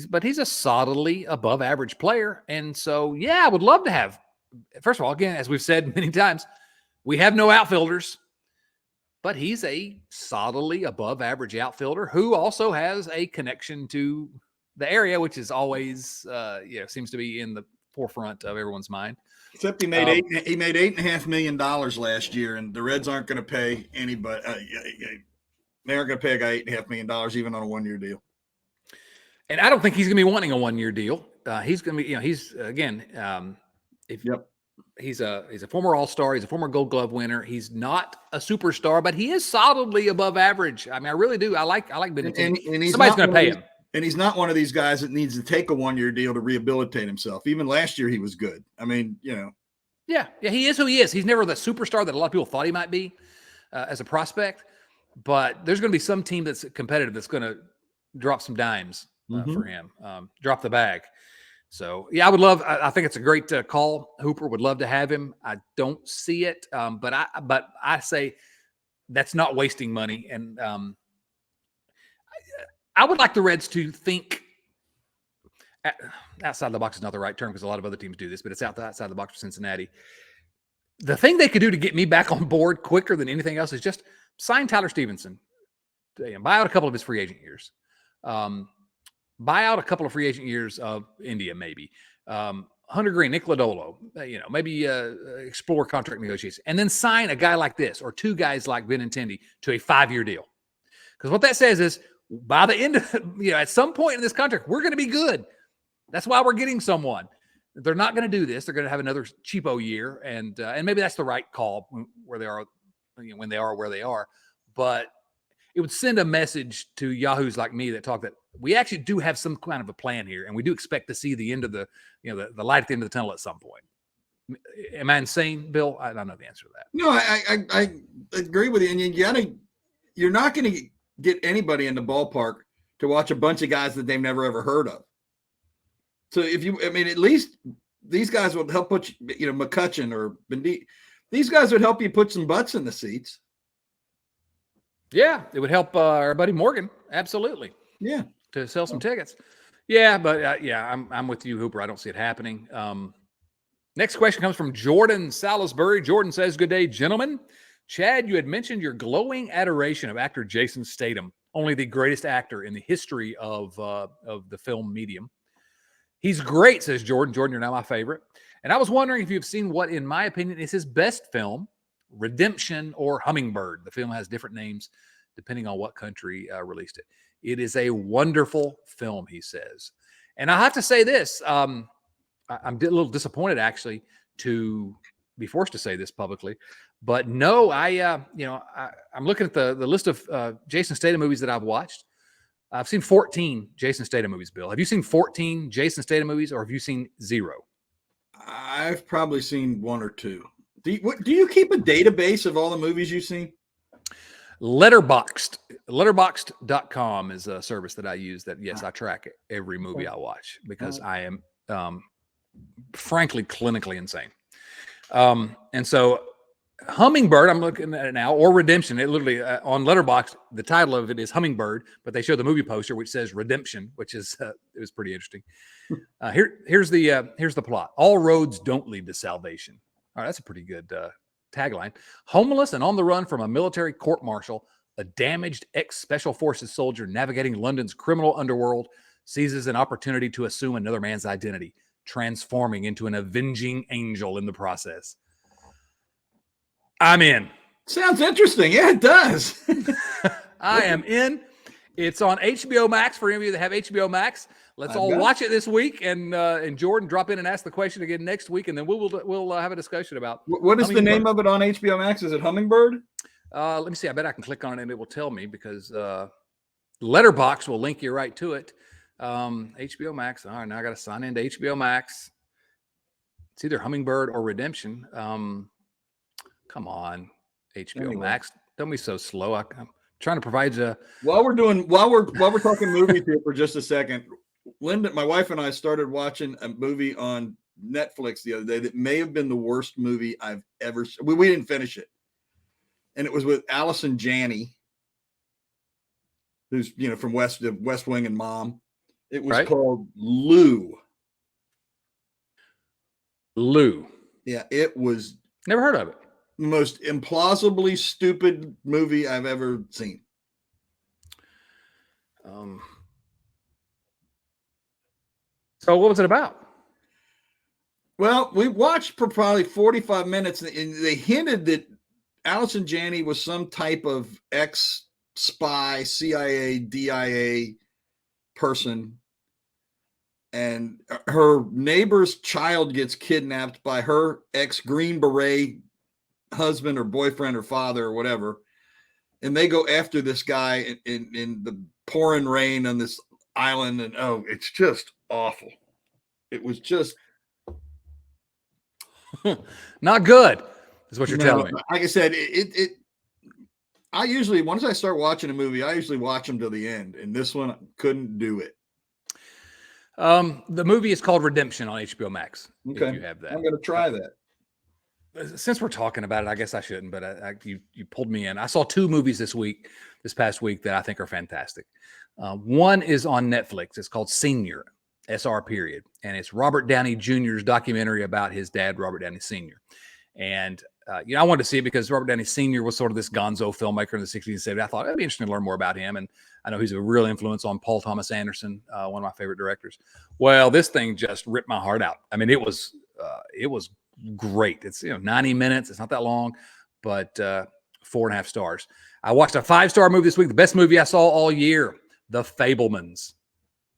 but he's a solidly above average player. And so, yeah, I would love to have. First of all, again, as we've said many times, we have no outfilders, but he's a solidly above average outfielder who also has a connection to the area, which is always, seems to be in the forefront of everyone's mind. Except he made $8.5 million last year, and the Reds aren't going to pay anybody. They aren't going to pay a guy $8.5 million even on a 1-year deal. And I don't think he's going to be wanting a 1-year deal. He's going to be, he's again, he's a former All-Star. He's a former Gold Glove winner. He's not a superstar, but he is solidly above average. I mean, I really do. I like Benintendi. And somebody's going to pay him. And he's not one of these guys that needs to take a 1-year deal to rehabilitate himself. Even last year, he was good. I mean, Yeah, he is who he is. He's never the superstar that a lot of people thought he might be as a prospect. But there's going to be some team that's competitive that's going to drop some dimes for him, drop the bag. So, yeah, I think it's a great call. Hooper would love to have him. I don't see it, but I say that's not wasting money. And I would like the Reds to think outside the box is not the right term because a lot of other teams do this, but it's outside the box for Cincinnati. The thing they could do to get me back on board quicker than anything else is just sign Tyler Stevenson, buy out a couple of his free agent years, buy out a couple of free agent years of India, maybe. Hunter Green, Nick Lodolo, maybe explore contract negotiations, and then sign a guy like this or two guys like Benintendi to a 5-year deal. Because what that says is, by the end of, at some point in this contract, we're going to be good. That's why we're getting someone. They're not going to do this. They're going to have another cheapo year, and maybe that's the right call where they are, when they are where they are. But it would send a message to yahoos like me that talk that we actually do have some kind of a plan here, and we do expect to see the end of the light at the end of the tunnel at some point. Am I insane, Bill? I don't know the answer to that. No, I agree with you, and you're not going to get anybody in the ballpark to watch a bunch of guys that they've never ever heard of. So at least these guys will help put McCutchen or Bendy. These guys would help you put some butts in the seats. Yeah, it would help our buddy Morgan. Absolutely. Yeah. To sell some tickets. Yeah, but I'm with you, Hooper. I don't see it happening. Next question comes from Jordan Salisbury. Jordan says, "Good day, gentlemen. Chad, you had mentioned your glowing adoration of actor Jason Statham, only the greatest actor in the history of the film medium. He's great," says Jordan. Jordan, you're now my favorite. "And I was wondering if you've seen what, in my opinion, is his best film, Redemption or Hummingbird." The film has different names depending on what country released it. "It is a wonderful film," he says. And I have to say this. I'm a little disappointed, actually, to be forced to say this publicly. But no, I'm looking at the list of Jason Statham movies that I've watched. I've seen 14 Jason Statham movies, Bill. Have you seen 14 Jason Statham movies, or have you seen 0? I've probably seen 1 or 2. Do you keep a database of all the movies you've seen? Letterboxd.com is a service that I use that, yes, I track every movie I watch because I am, frankly, clinically insane. And so Hummingbird, I'm looking at it now, or Redemption. It literally on Letterboxd, the title of it is Hummingbird, but they show the movie poster which says Redemption, which is it was pretty interesting. Here's the plot. All roads don't lead to salvation. All right, that's a pretty good tagline. Homeless and on the run from a military court-martial, A damaged ex-Special Forces soldier navigating London's criminal underworld seizes an opportunity to assume another man's identity, transforming into an avenging angel in the process. I'm in. Sounds interesting. Yeah, it does. I am in. It's on HBO Max for any of you that have HBO Max. Let's all watch it this week, and Jordan drop in and ask the question again next week, and then we'll have a discussion about what is the name of it on HBO Max? Is it Hummingbird? Let me see. I bet I can click on it and it will tell me, because Letterbox will link you right to it. HBO Max. All right, now I got to sign into HBO Max. It's either Hummingbird or Redemption. Come on, HBO Max. Don't be so slow. I'm trying to provide you. While we're talking movies here for just a second, Linda, my wife, and I started watching a movie on Netflix the other day that may have been the worst movie I've ever seen. We didn't finish it, and it was with Allison Janney, who's from West Wing and Mom. It was called Lou. Lou. Yeah, it was. Never heard of it. The most implausibly stupid movie I've ever seen. So what was it about? Well, we watched for probably 45 minutes, and they hinted that Allison Janney was some type of ex-spy, CIA, DIA person, and her neighbor's child gets kidnapped by her ex-Green Beret husband or boyfriend or father or whatever, and they go after this guy in the pouring rain on this island, and it's just awful. It was just not good, is what you're telling me. Like I said, I usually, once I start watching a movie, I usually watch them to the end, and this one couldn't do it. The movie is called Redemption on HBO Max. Okay, if you have that. I'm going to try that. Since we're talking about it, I guess I shouldn't, but you pulled me in. I saw two movies this past week that I think are fantastic. One is on Netflix. It's called Senior, SR period. And it's Robert Downey Jr.'s documentary about his dad, Robert Downey Sr. And, I wanted to see it because Robert Downey Sr. was sort of this gonzo filmmaker in the 60s and 70s. I thought it'd be interesting to learn more about him. And I know he's a real influence on Paul Thomas Anderson, one of my favorite directors. Well, this thing just ripped my heart out. I mean, it was great. It's 90 minutes. It's not that long, but 4.5 stars. I watched a 5-star movie this week, the best movie I saw all year, The Fabelmans,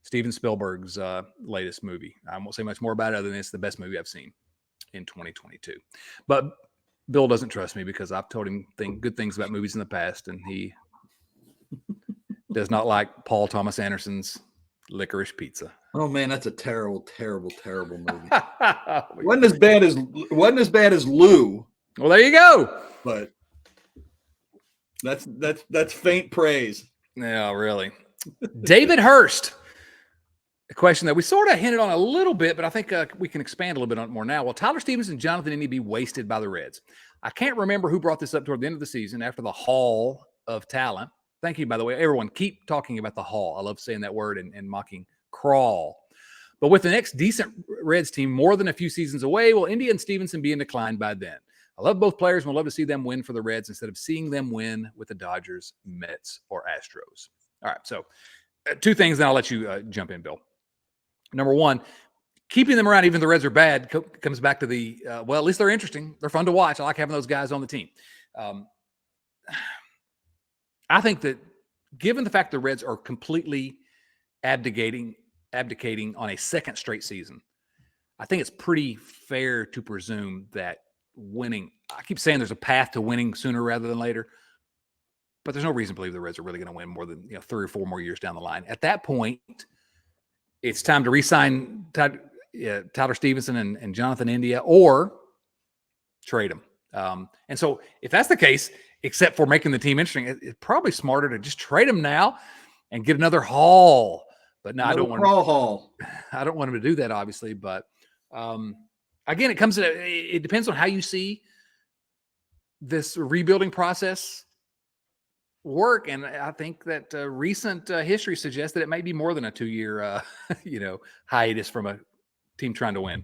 Steven Spielberg's latest movie. I won't say much more about it other than it's the best movie I've seen in 2022. But Bill doesn't trust me because I've told him good things about movies in the past, and he does not like Paul Thomas Anderson's Licorice Pizza. Oh man, that's a terrible, terrible, terrible movie. wasn't as bad as Lou. Well, there you go. But that's faint praise. Yeah, really. David Hurst. A question that we sort of hinted on a little bit, but I think we can expand a little bit on it more now. Will Tyler Stevens and Jonathan India be wasted by the Reds? I can't remember who brought this up toward the end of the season after the Hall of Talent. Thank you, by the way. Everyone, keep talking about the Hall. I love saying that word and mocking Krall. But with the next decent Reds team more than a few seasons away, will India and Stevenson be in decline by then? I love both players and would love to see them win for the Reds instead of seeing them win with the Dodgers, Mets, or Astros. All right, so two things, then I'll let you jump in, Bill. Number one, keeping them around even if the Reds are bad comes back to the, well, at least they're interesting. They're fun to watch. I like having those guys on the team. I think that given the fact the Reds are completely abdicating on a second straight season, I think it's pretty fair to presume that winning, I keep saying there's a path to winning sooner rather than later, but there's no reason to believe the Reds are really going to win more than 3 or 4 more years down the line. At that point, it's time to re-sign Tyler Stevenson and Jonathan India or trade them. And so if that's the case, except for making the team interesting, it's probably smarter to just trade them now and get another haul. But no, I don't want him to do that, obviously. But again, it depends on how you see this rebuilding process work. And I think that recent history suggests that it may be more than a 2-year, hiatus from a team trying to win.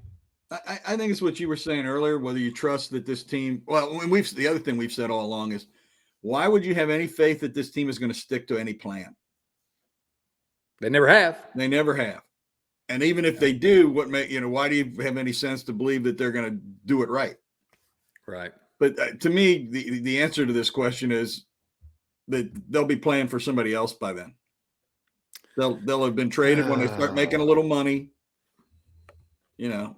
I think it's what you were saying earlier, whether you trust that this team, well, the other thing we've said all along is Why would you have any faith that this team is going to stick to any plan? They never have. They never have. And even if they do, why do you have any sense to believe that they're going to do it right? Right. But to me, the answer to this question is that they'll be playing for somebody else by then. They'll have been traded when they start making a little money, and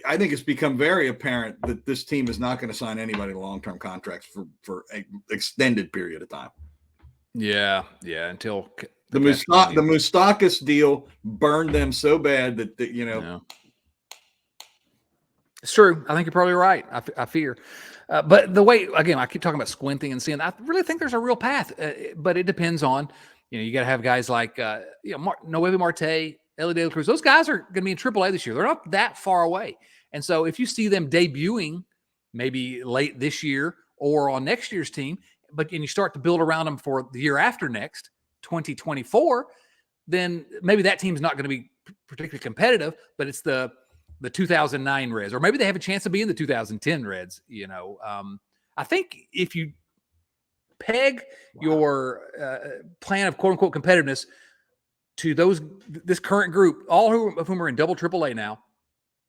I think it's become very apparent that this team is not going to sign anybody to long-term contracts for an extended period of time. Yeah, until the Moustakas deal burned them so bad that Yeah. It's true. I think you're probably right. I fear. But the way, again, I keep talking about squinting and seeing, I really think there's a real path, but it depends on, you got to have guys like, Noelvi Marte, Ellie De La Cruz. Those guys are going to be in AAA this year. They're not that far away. And so if you see them debuting maybe late this year or on next year's team, and you start to build around them for the year after next, 2024, then maybe that team's not going to be particularly competitive, but it's the 2009 Reds, or maybe they have a chance to be in the 2010 Reds. I think if you peg your plan of quote unquote competitiveness to this current group, all of whom are in double AAA now,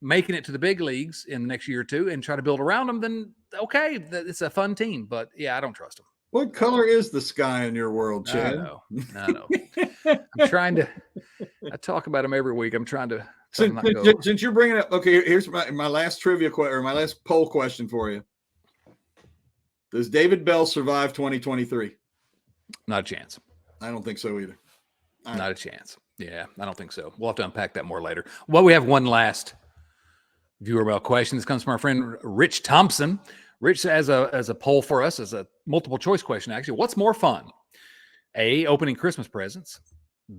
making it to the big leagues in the next year or two, and try to build around them, then okay, it's a fun team. But yeah, I don't trust them. What color is the sky in your world, Chad? I know. I talk about them every week. I'm trying to. Since you're bringing up, okay, here's my last trivia question, or my last poll question for you. Does David Bell survive 2023? Not a chance. I don't think so either. Not a chance. Yeah, I don't think so. We'll have to unpack that more later. Well, we have one last viewer mail question. This comes from our friend Rich Thompson. Rich has a poll for us, as a multiple choice question, actually. What's more fun? A, opening Christmas presents.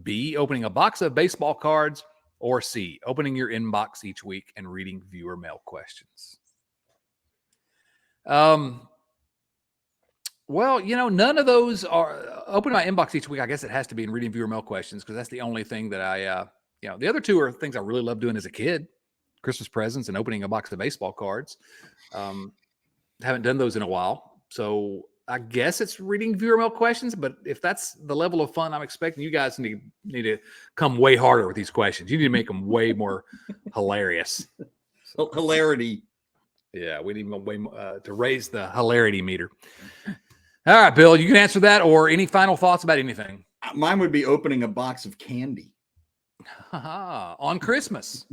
B, opening a box of baseball cards. Or C, opening your inbox each week and reading viewer mail questions. Well, none of those are opening my inbox each week. I guess it has to be in reading viewer mail questions, because that's the only thing that I, the other two are things I really loved doing as a kid: Christmas presents and opening a box of baseball cards. Haven't done those in a while. So I guess it's reading viewer mail questions, but if that's the level of fun I'm expecting, you guys need to come way harder with these questions. You need to make them way more hilarious. Hilarity. Yeah, we need way more, to raise the hilarity meter. All right, Bill, you can answer that, or any final thoughts about anything. Mine would be opening a box of candy. On Christmas.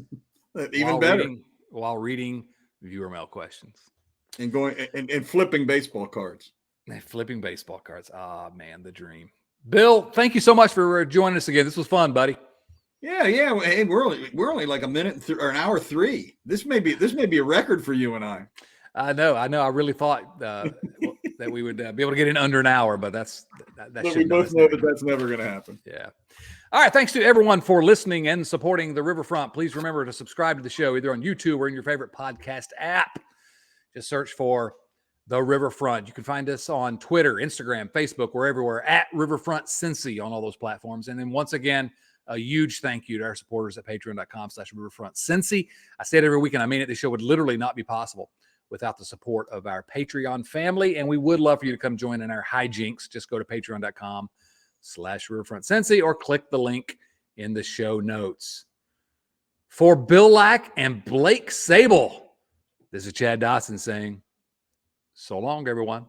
Even better. While reading viewer mail questions. And going and flipping baseball cards. Flipping baseball cards. Ah, man, the dream. Bill, thank you so much for joining us again. This was fun, buddy. Yeah. Hey, we're only like a minute or an hour 3. This may be a record for you and I. I know. I really thought that we would be able to get in under an hour, but that we both know that that's never going to happen. Yeah. All right. Thanks to everyone for listening and supporting the Riverfront. Please remember to subscribe to the show either on YouTube or in your favorite podcast app. Just search for The Riverfront. You can find us on Twitter, Instagram, Facebook. We're everywhere at Riverfront Cincy on all those platforms. And then once again, a huge thank you to our supporters at patreon.com/Riverfront Cincy. I say it every week, and I mean it. This show would literally not be possible without the support of our Patreon family. And we would love for you to come join in our hijinks. Just go to patreon.com/Riverfront Cincy or click the link in the show notes. For Bill Lack and Blake Sabol, this is Chad Dotson saying, so long, everyone.